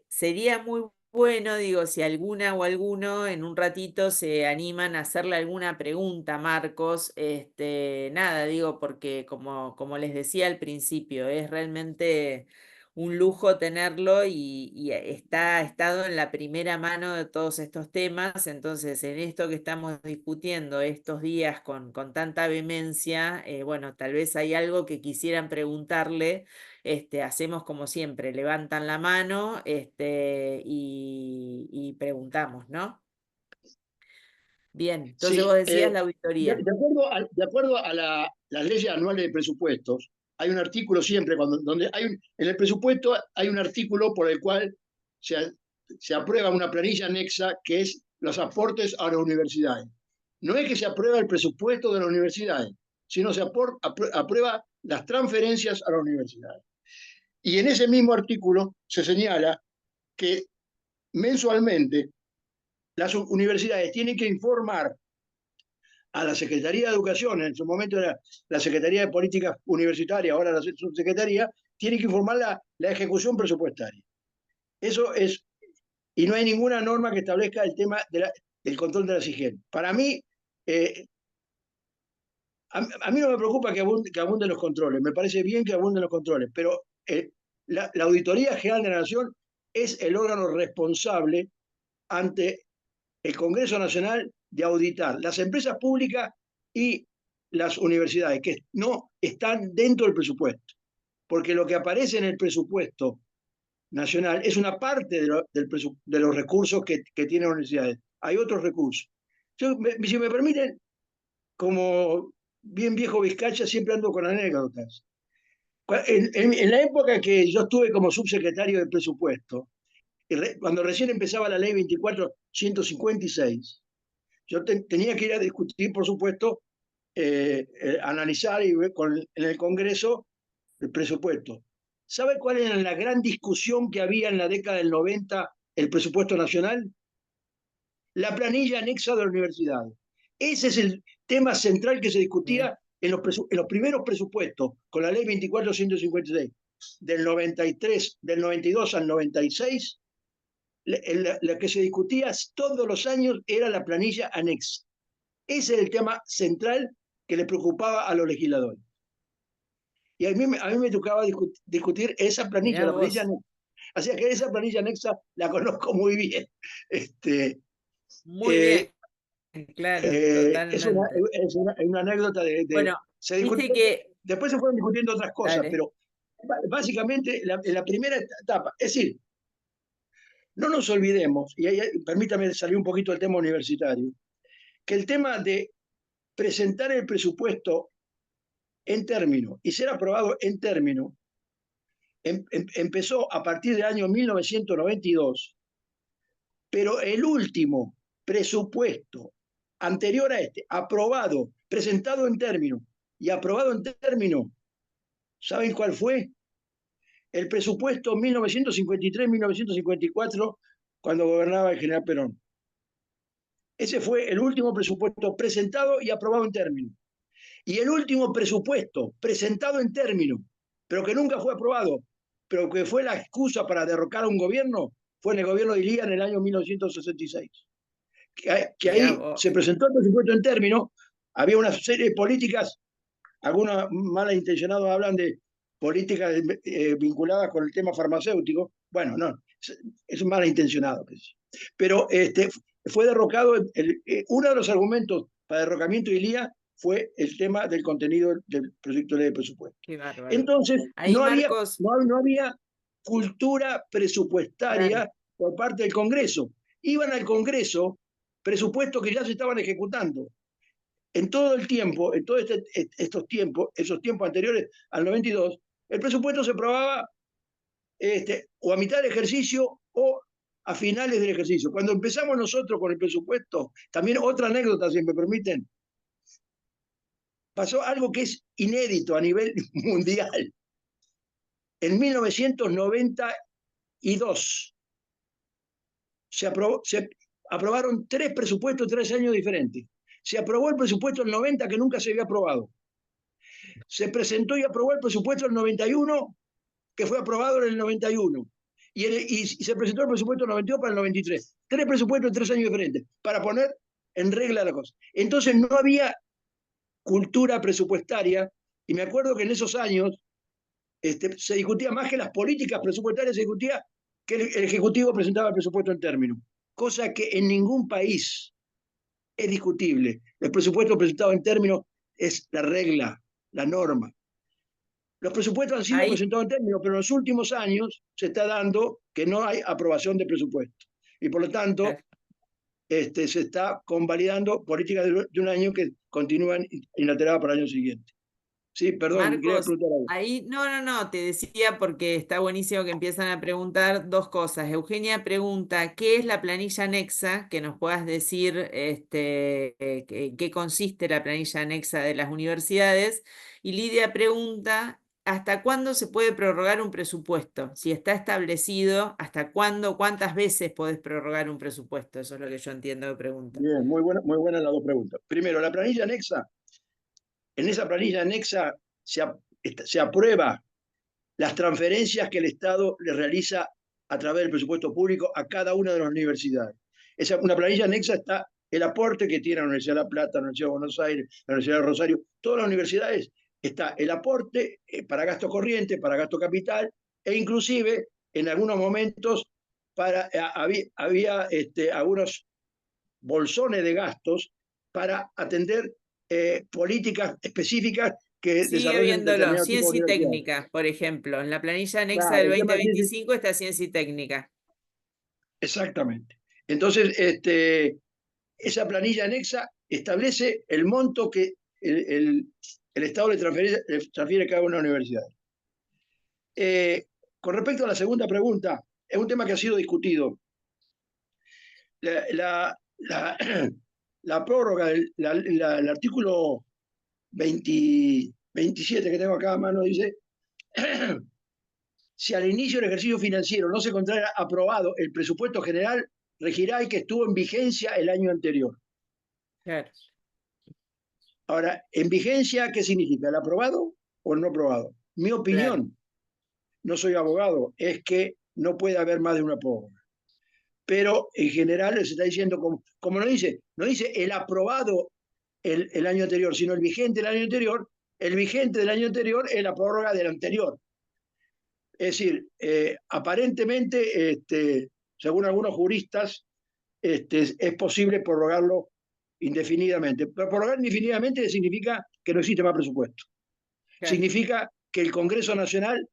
sería muy bueno, digo, si alguna o alguno en un ratito se animan a hacerle alguna pregunta, Marcos. Nada, digo, porque como les decía al principio, es realmente un lujo tenerlo y ha estado en la primera mano de todos estos temas. Entonces, en esto que estamos discutiendo estos días con tanta vehemencia, bueno, tal vez hay algo que quisieran preguntarle. Hacemos como siempre, levantan la mano y preguntamos, ¿no? Bien, entonces Sí, vos decías la de, auditoría. de acuerdo a las leyes anuales de presupuestos, hay un artículo siempre, donde en el presupuesto hay un artículo por el cual se, se aprueba una planilla anexa que es los aportes a las universidades. No es que se aprueba el presupuesto de las universidades, sino se aprueba las transferencias a las universidades. Y en ese mismo artículo se señala que mensualmente las universidades tienen que informar a la Secretaría de Educación, en su momento era la Secretaría de Políticas Universitarias, ahora la Subsecretaría, tiene que informar la ejecución presupuestaria. Eso es, y no hay ninguna norma que establezca el tema del control de la SIGEN. Para mí, a mí no me preocupa que abunden los controles, me parece bien que abunden los controles, pero la Auditoría General de la Nación es el órgano responsable ante el Congreso Nacional de auditar las empresas públicas y las universidades que no están dentro del presupuesto, porque lo que aparece en el presupuesto nacional es una parte de los recursos que tienen las universidades. Hay otros recursos. Si me permiten, como bien viejo Vizcacha, siempre ando con anécdotas. En la época que yo estuve como subsecretario de presupuesto, cuando recién empezaba la ley 24.156, yo tenía que ir a discutir, por supuesto, analizar y ver en el Congreso el presupuesto. ¿Sabe cuál era la gran discusión que había en la década del 90 el presupuesto nacional? La planilla anexa de la universidad. Ese es el tema central que se discutía en los primeros presupuestos, con la ley 24.156, del 93, del 92 al 96. La que se discutía todos los años era la planilla anexa. Ese es el tema central que le preocupaba a los legisladores. Y a mí me tocaba discutir esa planilla, Mirá la planilla vos, anexa. Así que esa planilla anexa la conozco muy bien. muy Eh, bien, claro, totalmente. es una anécdota Bueno, se viste discutió, que, después se fueron discutiendo otras cosas, dale, pero básicamente en la primera etapa, es decir, no nos olvidemos, y permítame salir un poquito del tema universitario, que el tema de presentar el presupuesto en término y ser aprobado en término empezó a partir del año 1992, pero el último presupuesto anterior a este, aprobado, presentado en término y aprobado en término, ¿saben cuál fue? El presupuesto 1953-1954, cuando gobernaba el general Perón. Ese fue el último presupuesto presentado y aprobado en término. Y el último presupuesto presentado en término, pero que nunca fue aprobado, pero que fue la excusa para derrocar a un gobierno, fue en el gobierno de Ilía en el año 1966. Que mirá ahí vos, se presentó el presupuesto en término, había una serie de políticas, algunos malintencionados hablan de políticas vinculadas con el tema farmacéutico. Bueno, no, es malintencionado. Pero fue derrocado, uno de los argumentos para derrocamiento de Ilía fue el tema del contenido del proyecto de ley de presupuesto. qué bárbaro. Entonces, Ahí, Marcos, no había cultura presupuestaria claro, por parte del Congreso. Iban al Congreso presupuestos que ya se estaban ejecutando. En todo el tiempo, en todos esos tiempos anteriores al 92, el presupuesto se aprobaba o a mitad del ejercicio o a finales del ejercicio. Cuando empezamos nosotros con el presupuesto, también otra anécdota, si me permiten, pasó algo que es inédito a nivel mundial. En 1992 se aprobaron 3 presupuestos en 3 años diferentes. Se aprobó el presupuesto del 90 que nunca se había aprobado. Se presentó y aprobó el presupuesto del 91 que fue aprobado en el 91. Y se presentó el presupuesto del 92 para el 93. 3 presupuestos en 3 años diferentes para poner en regla la cosa. Entonces no había cultura presupuestaria y me acuerdo que en esos años se discutía más que las políticas presupuestarias, se discutía que el Ejecutivo presentaba el presupuesto en términos, cosa que en ningún país es discutible. El presupuesto presentado en términos es la regla, la norma. Los presupuestos han sido ahí, presentados en términos, pero en los últimos años se está dando que no hay aprobación de presupuesto. Y por lo tanto, se está convalidando políticas de un año que continúan inalteradas para el año siguiente. Sí, perdón, quería Marcos, preguntar algo. ahí, no, te decía porque está buenísimo que empiezan a preguntar dos cosas. Eugenia pregunta, ¿qué es la planilla anexa? Que nos puedas decir en qué consiste la planilla anexa de las universidades. Y Lidia pregunta, ¿hasta cuándo se puede prorrogar un presupuesto? Si está establecido, ¿hasta cuándo, cuántas veces podés prorrogar un presupuesto? Eso es lo que yo entiendo de pregunta. Bien, muy buena las dos preguntas. Primero, la planilla anexa. En esa planilla anexa se aprueba las transferencias que el Estado le realiza a través del presupuesto público a cada una de las universidades. Una planilla anexa está el aporte que tiene la Universidad de La Plata, la Universidad de Buenos Aires, la Universidad de Rosario, todas las universidades, está el aporte para gasto corriente, para gasto capital, e inclusive en algunos momentos había algunos bolsones de gastos para atender políticas específicas que Sigue desarrollan viéndolo, determinado tipo de ciencia y universidades. técnica, por ejemplo, en la planilla anexa Claro, del el tema de ciencia. 2025 está ciencia y técnica. Exactamente. Entonces, esa planilla anexa establece el monto que el Estado le transfiere a cada una de las universidades. Con respecto a la segunda pregunta, es un tema que ha sido discutido. La la prórroga el artículo 27 que tengo acá a mano dice, si al inicio del ejercicio financiero no se encontrara aprobado el presupuesto general, regirá el que estuvo en vigencia el año anterior. Claro. Ahora, ¿en vigencia qué significa? ¿El aprobado o el no aprobado? Mi opinión, Claro. no soy abogado, es que no puede haber más de una prórroga. Pero en general se está diciendo, como no dice el aprobado el año anterior, sino el vigente del año anterior, el vigente del año anterior es la prórroga del anterior. Es decir, aparentemente, según algunos juristas, es posible prorrogarlo indefinidamente. Pero prorrogar indefinidamente significa que no existe más presupuesto. Claro. Significa que el Congreso Nacional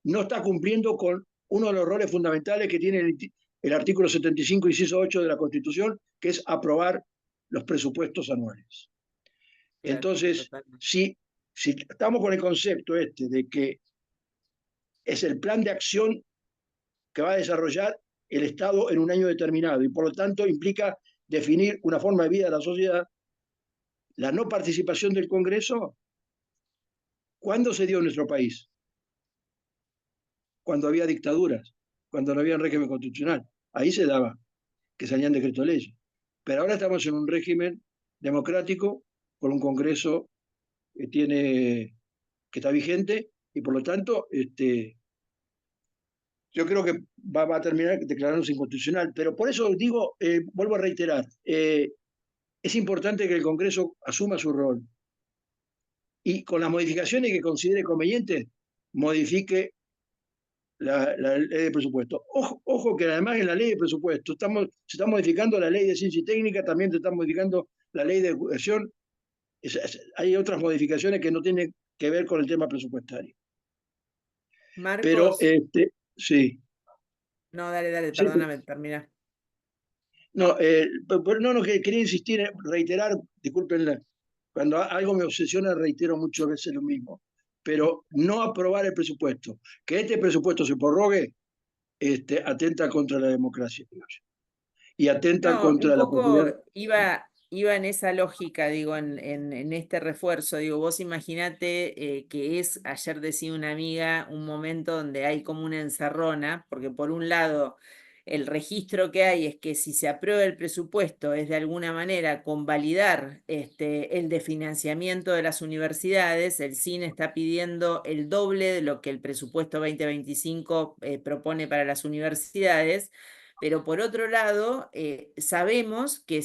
no está cumpliendo con uno de los roles fundamentales que tiene el artículo 75, inciso 8 de la Constitución, que es aprobar los presupuestos anuales. Claro, Entonces, totalmente. si estamos con el concepto de que es el plan de acción que va a desarrollar el Estado en un año determinado y por lo tanto implica definir una forma de vida de la sociedad, la no participación del Congreso, ¿cuándo se dio en nuestro país? Cuando había dictaduras, cuando no había régimen constitucional. Ahí se daba que salían decretos de leyes. Pero ahora estamos en un régimen democrático con un Congreso que está vigente y por lo tanto yo creo que va a terminar declarándose inconstitucional. Pero por eso digo, vuelvo a reiterar, es importante que el Congreso asuma su rol y con las modificaciones que considere convenientes, modifique la ley de presupuesto. Ojo que además en la ley de presupuesto se está modificando la ley de ciencia y técnica, también se está modificando la ley de educación. Hay otras modificaciones que no tienen que ver con el tema presupuestario. Pero, Marcos, sí. no, dale, Sí, perdóname, termina. no, no, que quería insistir, reiterar, disculpen, cuando algo me obsesiona reitero muchas veces lo mismo, pero no aprobar el presupuesto, que este presupuesto se prorrogue, atenta contra la democracia, y atenta No, un contra la poco posibilidad. iba en esa lógica, digo, en este refuerzo. Digo, vos imaginate que ayer decía una amiga, un momento donde hay como una encerrona, porque por un lado el registro que hay es que si se aprueba el presupuesto es de alguna manera convalidar el de financiamiento de las universidades. El CIN está pidiendo el doble de lo que el presupuesto 2025 propone para las universidades. Pero por otro lado, sabemos que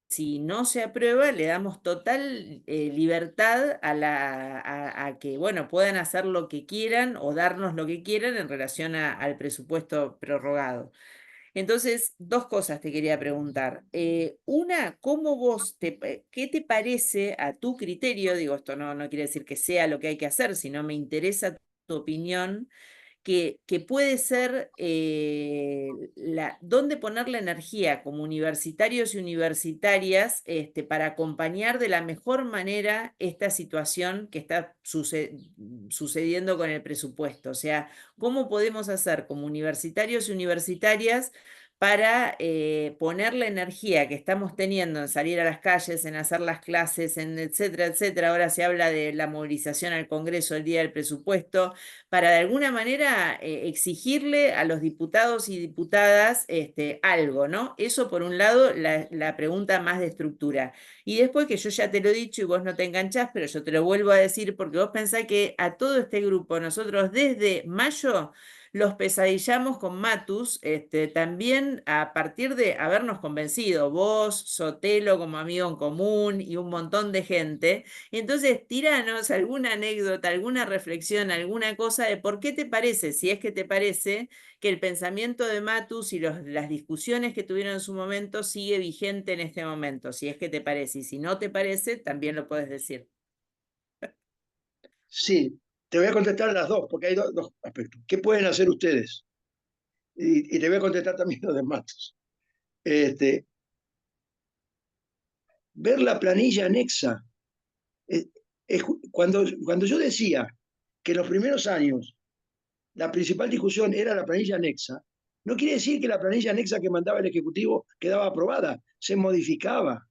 si no se aprueba, le damos total libertad a que, bueno, puedan hacer lo que quieran o darnos lo que quieran en relación al presupuesto prorrogado. Entonces, dos cosas te quería preguntar. Una, ¿qué te parece a tu criterio? Digo, esto no quiere decir que sea lo que hay que hacer, sino me interesa tu opinión que puede ser dónde poner la energía como universitarios y universitarias para acompañar de la mejor manera esta situación que está sucediendo con el presupuesto. O sea, ¿cómo podemos hacer como universitarios y universitarias para poner la energía que estamos teniendo en salir a las calles, en hacer las clases, en etcétera, etcétera? Ahora se habla de la movilización al Congreso el día del presupuesto, para de alguna manera exigirle a los diputados y diputadas algo, ¿no? Eso por un lado, la pregunta más de estructura. Y después, que yo ya te lo he dicho y vos no te enganchás, pero yo te lo vuelvo a decir porque vos pensás que a todo este grupo, nosotros desde mayo los pesadillamos con Matus, también a partir de habernos convencido, vos, Sotelo como amigo en común y un montón de gente. Y entonces, tiranos alguna anécdota, alguna reflexión, alguna cosa de por qué te parece, si es que te parece, que el pensamiento de Matus y las discusiones que tuvieron en su momento sigue vigente en este momento, si es que te parece. Y si no te parece, también lo puedes decir. Sí, te voy a contestar las dos, porque hay dos aspectos. ¿Qué pueden hacer ustedes? Y te voy a contestar también los de Matos. Ver la planilla anexa. Cuando yo decía que en los primeros años la principal discusión era la planilla anexa, no quiere decir que la planilla anexa que mandaba el Ejecutivo quedaba aprobada, se modificaba.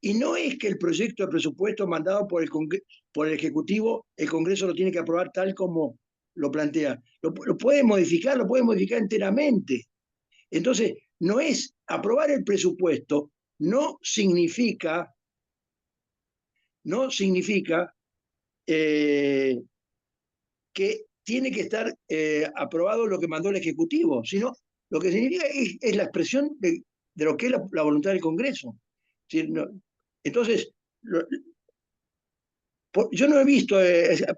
Y no es que el proyecto de presupuesto mandado por el Ejecutivo, el Congreso lo tiene que aprobar tal como lo plantea. Lo puede modificar enteramente. Entonces, no es aprobar el presupuesto, no significa que tiene que estar aprobado lo que mandó el Ejecutivo, sino lo que significa es la expresión de lo que es la voluntad del Congreso. ¿Sí? Entonces, yo no he visto,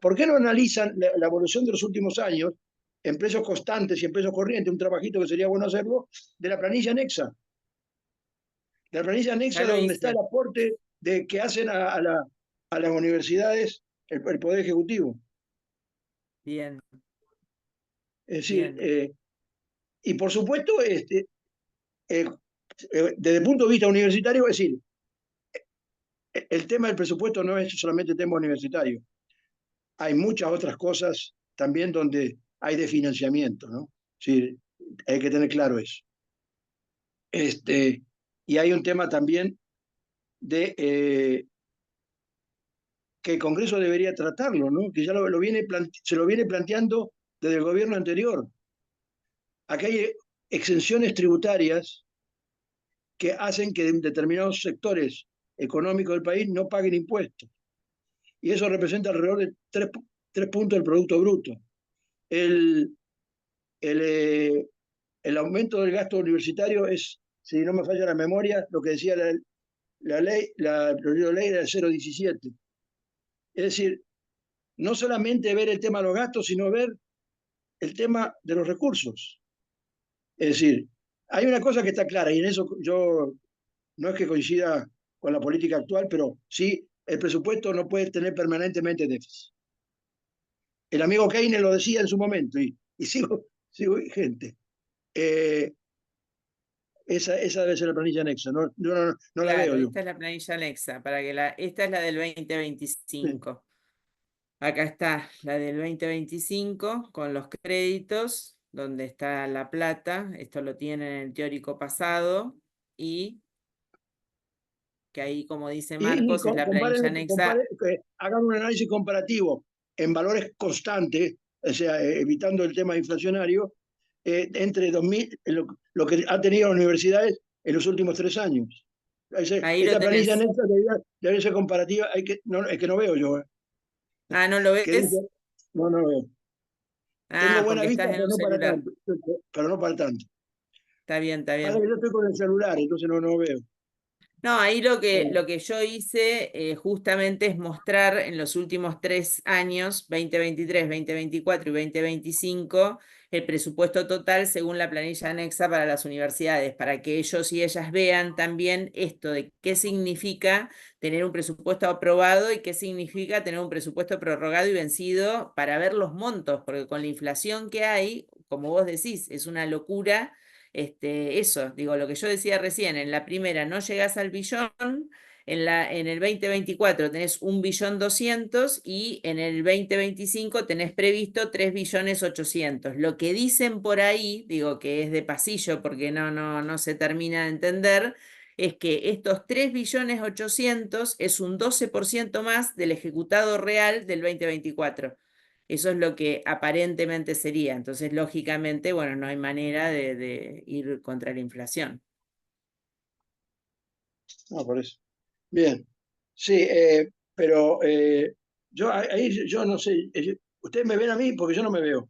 ¿por qué no analizan la evolución de los últimos años en precios constantes y en precios corrientes, un trabajito que sería bueno hacerlo, de la planilla anexa? La planilla anexa donde está el aporte que hacen a las universidades el Poder Ejecutivo. Bien. Es decir, y por supuesto, desde el punto de vista universitario, es decir, el tema del presupuesto no es solamente tema universitario. Hay muchas otras cosas también donde hay de financiamiento, ¿no? Sí, hay que tener claro eso. Y hay un tema también de que el Congreso debería tratarlo, ¿no? Que ya se lo viene planteando desde el gobierno anterior. Aquí hay exenciones tributarias que hacen que determinados sectores económicos del país no paguen impuestos. Y eso representa alrededor de 3 puntos del Producto Bruto. El aumento del gasto universitario es, si no me falla la memoria, lo que decía la ley era el 0,17. Es decir, no solamente ver el tema de los gastos, sino ver el tema de los recursos. Es decir, hay una cosa que está clara, y en eso yo no es que coincida con la política actual, pero sí, el presupuesto no puede tener permanentemente déficit. El amigo Keynes lo decía en su momento, y sigo vigente. Esa debe ser la planilla anexa, no la veo yo. Esta es la planilla anexa, esta es la del 2025. Sí. Acá está la del 2025 con los créditos, donde está la plata, esto lo tienen en el teórico pasado, y que ahí, como dice Marcos, es la planilla anexa. Hagan un análisis comparativo en valores constantes, o sea, evitando el tema inflacionario, entre 2000, lo que ha tenido las universidades en los últimos 3 años. Esta planilla anexa debe ser comparativa, es que no veo yo. Ah, ¿no lo ves? No veo. Tengo buena vista, pero no para tanto. Está bien, está bien. Ahora que yo estoy con el celular, entonces no veo. No, ahí lo que yo hice justamente es mostrar en los últimos 3 años, 2023, 2024 y 2025, el presupuesto total según la planilla anexa para las universidades, para que ellos y ellas vean también esto de qué significa tener un presupuesto aprobado y qué significa tener un presupuesto prorrogado y vencido para ver los montos, porque con la inflación que hay, como vos decís, es una locura. Eso, digo, lo que yo decía recién, en la primera no llegás al billón, en el 2024 tenés 1.200.000.000 y en el 2025 tenés previsto 3.800.000.000. Lo que dicen por ahí, digo que es de pasillo porque no se termina de entender, es que estos 3.800.000.000 es un 12% más del ejecutado real del 2024. Eso es lo que aparentemente sería. Entonces, lógicamente, bueno, no hay manera de ir contra la inflación. No, por eso. Bien. Sí, pero ahí yo no sé. Ustedes me ven a mí porque yo no me veo.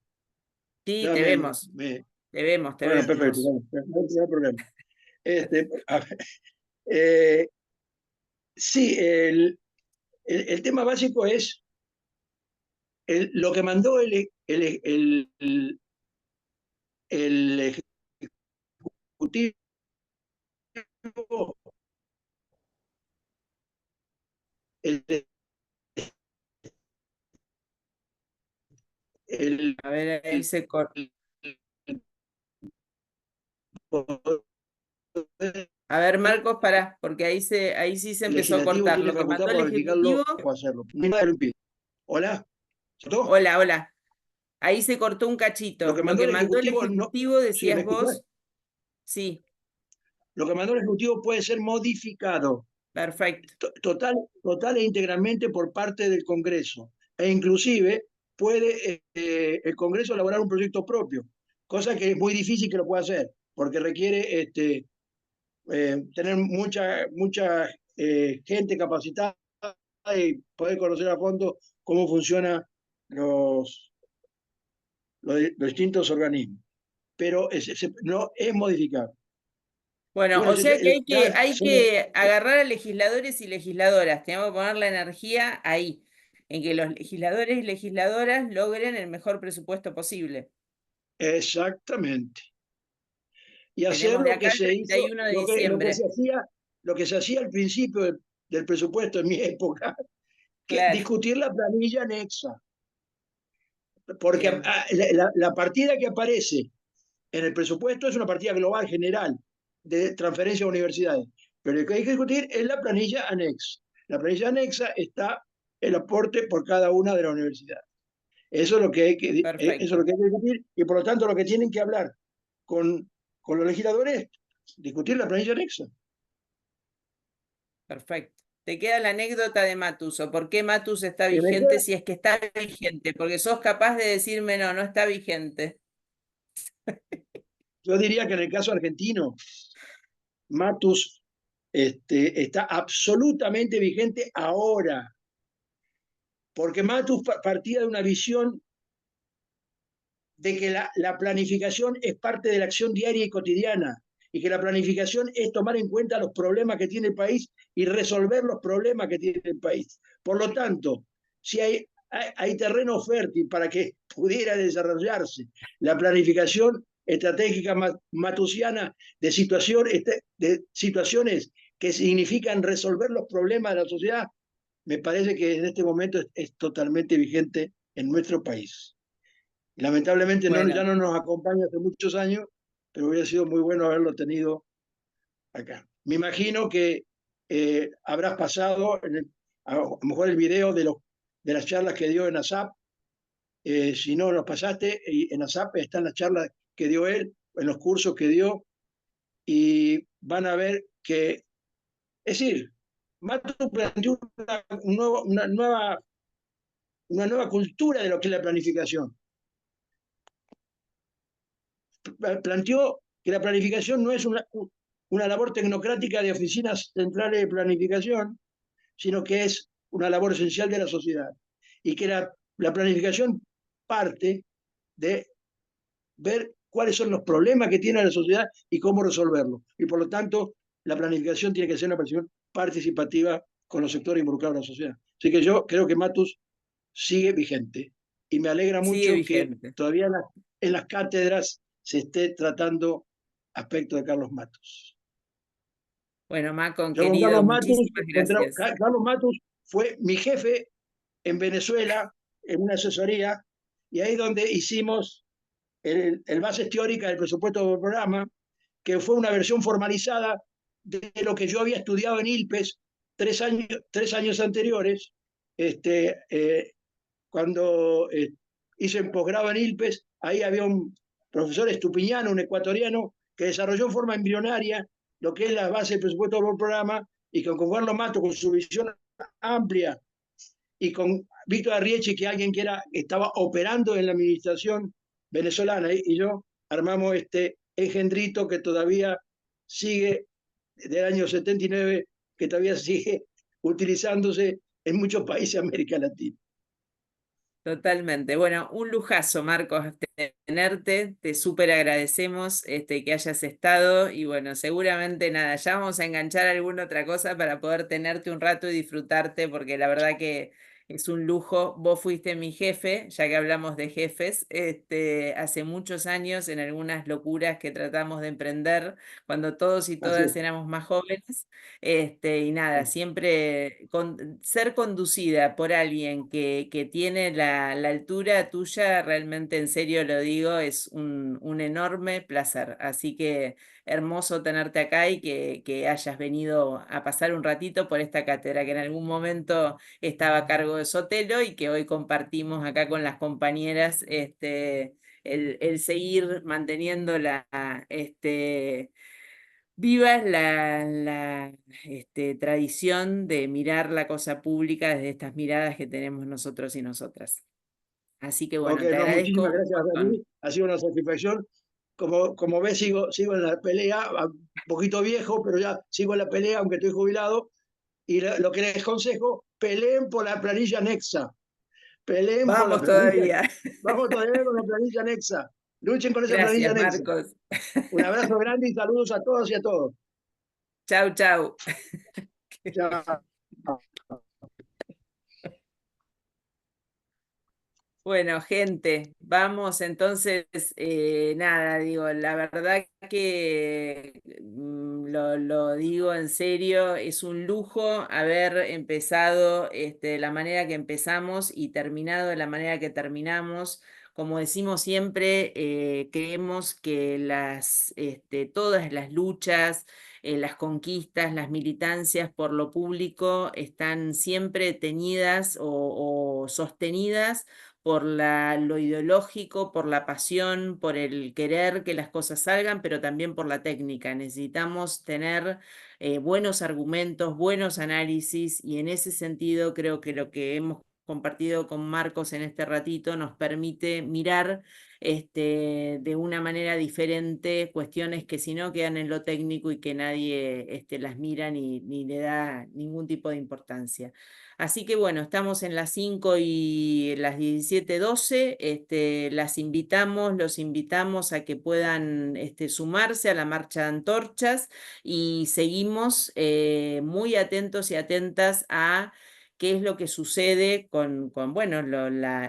Sí, Ya te me, vemos, me- te vemos, te bueno, perfecto. vemos. No hay problema. A ver, eh, sí, el tema básico es lo que mandó el Ejecutivo, el, el, A ver, ahí el se corta. Poder A ver, Marcos, pará, porque ahí sí se empezó a Legislativo cortar. tiene Lo que facultad mandó el para Ejecutivo, verificarlo o hacerlo. No hay nada que lo impide. ¿Hola? ¿Saltó? hola, hola. Ahí se cortó un Lo cachito. que Lo mandó que el mandó el Ejecutivo no. Ejecutivo, ¿Sí, me decías escuchás? vos, sí, Lo que mandó el Ejecutivo puede ser modificado perfecto. total e íntegramente por parte del Congreso. E inclusive puede el Congreso elaborar un proyecto propio, cosa que es muy difícil que lo pueda hacer, porque requiere tener mucha gente capacitada y poder conocer a fondo cómo funcionan los distintos organismos. Pero no es modificable. Y Bueno, bueno, o sea que ya hay que agarrar a legisladores y legisladoras. Tenemos que poner la energía ahí, en que los legisladores y legisladoras logren el mejor presupuesto posible. exactamente. Y hacer Tenemos de lo acá que al se hizo, 31 de diciembre. lo que se hacía al principio del presupuesto en mi época, que Claro, discutir la planilla anexa, porque bien, la partida que aparece en el presupuesto es una partida global, general, de transferencia a universidades, pero lo que hay que discutir es la planilla anexa. La planilla anexa está el aporte por cada una de las universidades. Eso es lo que eso es lo perfecto, que hay que discutir y por lo tanto lo que tienen que hablar con los legisladores es discutir la planilla anexa. perfecto. Te queda la anécdota de Matuso. ¿Por qué Matus está Y me vigente queda, si es que está vigente? Porque sos capaz de decirme no está vigente. yo diría que en el caso argentino, Matus está absolutamente vigente ahora, porque Matus partía de una visión de que la planificación es parte de la acción diaria y cotidiana y que la planificación es tomar en cuenta los problemas que tiene el país y resolver los problemas que tiene el país. Por lo tanto, si hay terreno fértil para que pudiera desarrollarse la planificación estratégica matusiana de situaciones que significan resolver los problemas de la sociedad, me parece que en este momento es totalmente vigente en nuestro país. Lamentablemente ya Bueno, no nos acompaña hace muchos años, pero hubiera sido muy bueno haberlo tenido acá. Me imagino que habrás pasado a lo mejor el video de las charlas que dio en ASAP. Si no los pasaste, en ASAP están las charlas que dio él, en los cursos que dio, y van a ver que, es decir, Mato planteó una nueva cultura de lo que es la planificación. Planteó que la planificación no es una labor tecnocrática de oficinas centrales de planificación, sino que es una labor esencial de la sociedad. Y que la planificación parte de ver cuáles son los problemas que tiene la sociedad y cómo resolverlos. Y por lo tanto, la planificación tiene que ser una planificación participativa con los sectores involucrados en la sociedad. Así que yo creo que Matus sigue vigente. y me alegra Sigue mucho que vigente. todavía en las cátedras se esté tratando aspectos de Carlos Matos. Bueno, Macon, Yo con Carlos querido, Matos, muchísimas gracias. Carlos Matos fue mi jefe en Venezuela, en una asesoría, y ahí es donde hicimos el base teórica del presupuesto del programa, que fue una versión formalizada de lo que yo había estudiado en ILPES 3 años anteriores, cuando hice el posgrado en ILPES, ahí había un profesor Estupiñano, un ecuatoriano, que desarrolló en forma embrionaria lo que es la base del presupuesto del programa, y con Carlos Mato, con su visión amplia, y con Víctor Arriechi, que alguien que estaba operando en la administración venezolana, y yo armamos este engendrito que todavía sigue, del año 79, que todavía sigue utilizándose en muchos países de América Latina. Totalmente. Bueno, un lujazo, Marcos, tenerte. Te súper agradecemos que hayas estado y bueno, seguramente nada, ya vamos a enganchar alguna otra cosa para poder tenerte un rato y disfrutarte, porque la verdad que es un lujo. Vos fuiste mi jefe, ya que hablamos de jefes, hace muchos años en algunas locuras que tratamos de emprender cuando todos y Así todas éramos más jóvenes. Y nada, siempre ser conducida por alguien que tiene la altura tuya, realmente en serio lo digo, es un enorme placer. Así que hermoso tenerte acá y que hayas venido a pasar un ratito por esta cátedra que en algún momento estaba a cargo de Sotelo y que hoy compartimos acá con las compañeras, el seguir manteniendo viva la tradición de mirar la cosa pública desde estas miradas que tenemos nosotros y nosotras. Así que Ok, bueno, te no, agradezco muchísimas un gracias a montón. mí, ha sido una satisfacción. Como ves, sigo en la pelea, un poquito viejo, pero ya sigo en la pelea, aunque estoy jubilado. Y lo que les aconsejo, peleen por la planilla anexa. Peleen por la Vamos planilla. todavía. Vamos todavía con la planilla anexa. Luchen con esa planilla Gracias, anexa. Marcos. Un abrazo grande y saludos a todos y a todos. Chau, chau. Chao. Bueno, gente, vamos entonces, nada, digo, la verdad que lo digo en serio, es un lujo haber empezado de la manera que empezamos y terminado de la manera que terminamos. Como decimos siempre, creemos que todas las luchas, las conquistas, las militancias por lo público están siempre teñidas o sostenidas por lo ideológico, por la pasión, por el querer que las cosas salgan, pero también por la técnica. Necesitamos tener buenos argumentos, buenos análisis, y en ese sentido creo que lo que hemos compartido con Marcos en este ratito nos permite mirar de una manera diferente cuestiones que si no quedan en lo técnico y que nadie las mira ni le da ningún tipo de importancia. Así que bueno, estamos en las 5 y las 17:12. Las invitamos, los invitamos a que puedan sumarse a la marcha de antorchas y seguimos muy atentos y atentas a qué es lo que sucede con bueno,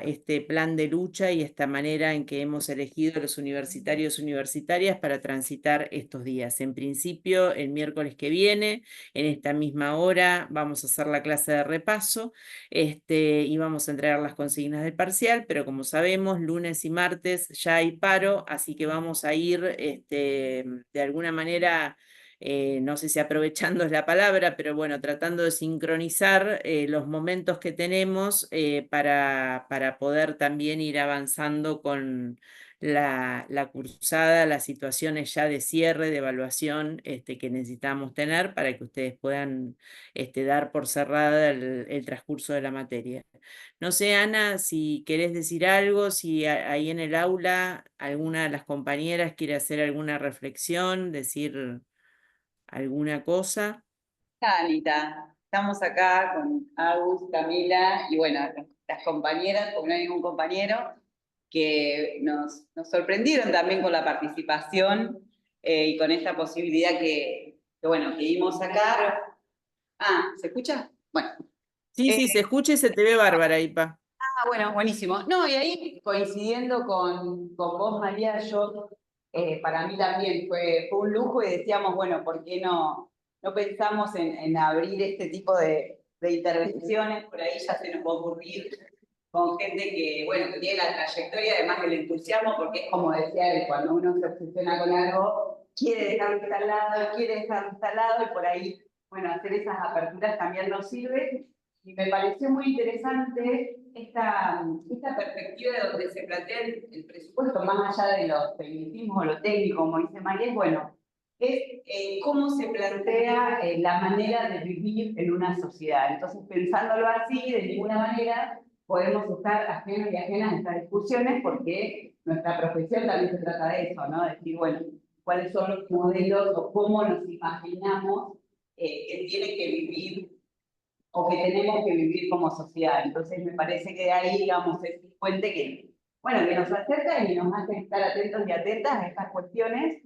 este plan de lucha y esta manera en que hemos elegido los universitarios y universitarias para transitar estos días. En principio, el miércoles que viene, en esta misma hora, vamos a hacer la clase de repaso y vamos a entregar las consignas del parcial, pero como sabemos, lunes y martes ya hay paro, así que vamos a ir de alguna manera no sé si aprovechando es la palabra, pero bueno, tratando de sincronizar los momentos que tenemos para poder también ir avanzando con la cursada, las situaciones ya de cierre, de evaluación que necesitamos tener para que ustedes puedan dar por cerrada el transcurso de la materia. No sé, Ana, si querés decir algo, si ahí en el aula alguna de las compañeras quiere hacer alguna reflexión, decir alguna cosa. Anita, estamos acá con Agus, Camila y bueno, las compañeras, porque no hay ningún compañero, que nos sorprendieron también con la participación y con esta posibilidad que vimos acá. Ah, ¿se escucha? Bueno. Sí, sí, se escucha y se te ve bárbara, Ipa. Bueno, buenísimo. No, y ahí coincidiendo con vos, María, yo, para mí también fue un lujo y decíamos, bueno, ¿por qué no pensamos en abrir este tipo de intervenciones? Por ahí ya se nos va a ocurrir con gente que, bueno, que tiene la trayectoria, además del entusiasmo, porque es como decía él, cuando uno se obsesiona con algo, quiere dejarlo instalado, y por ahí, bueno, hacer esas aperturas también nos sirve. Y me pareció muy interesante esta perspectiva de donde se plantea el presupuesto, más allá de los tecnicismos o lo técnico, como dice María, bueno, es cómo se plantea la manera de vivir en una sociedad. Entonces, pensándolo así, de ninguna manera podemos estar ajenos y ajenas a estas discusiones, porque nuestra profesión también se trata de eso, ¿no? Decir, bueno, cuáles son los modelos o cómo nos imaginamos que tiene que vivir o que tenemos que vivir como sociedad. Entonces me parece que de ahí, digamos, es un puente que, bueno, que nos acerca y nos hace estar atentos y atentas a estas cuestiones,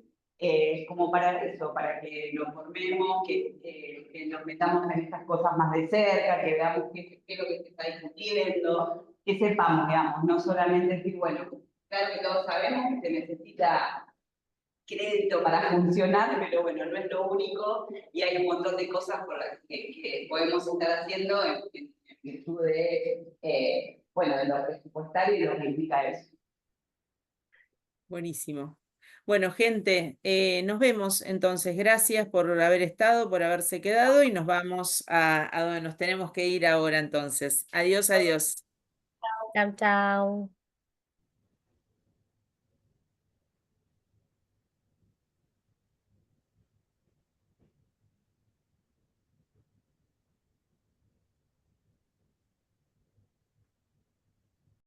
como para eso, para que nos formemos, que nos metamos en estas cosas más de cerca, que veamos qué es lo que se está discutiendo, que sepamos, digamos, no solamente decir, bueno, claro que todos sabemos que se necesita crédito para funcionar, pero bueno, no es lo único y hay un montón de cosas por las que podemos estar haciendo en virtud de, bueno, de lo presupuestario y de lo que implica eso. Buenísimo. Bueno, gente, nos vemos entonces. Gracias por haber estado, por haberse quedado y nos vamos a donde nos tenemos que ir ahora entonces. Adiós, adiós. Chau, chau.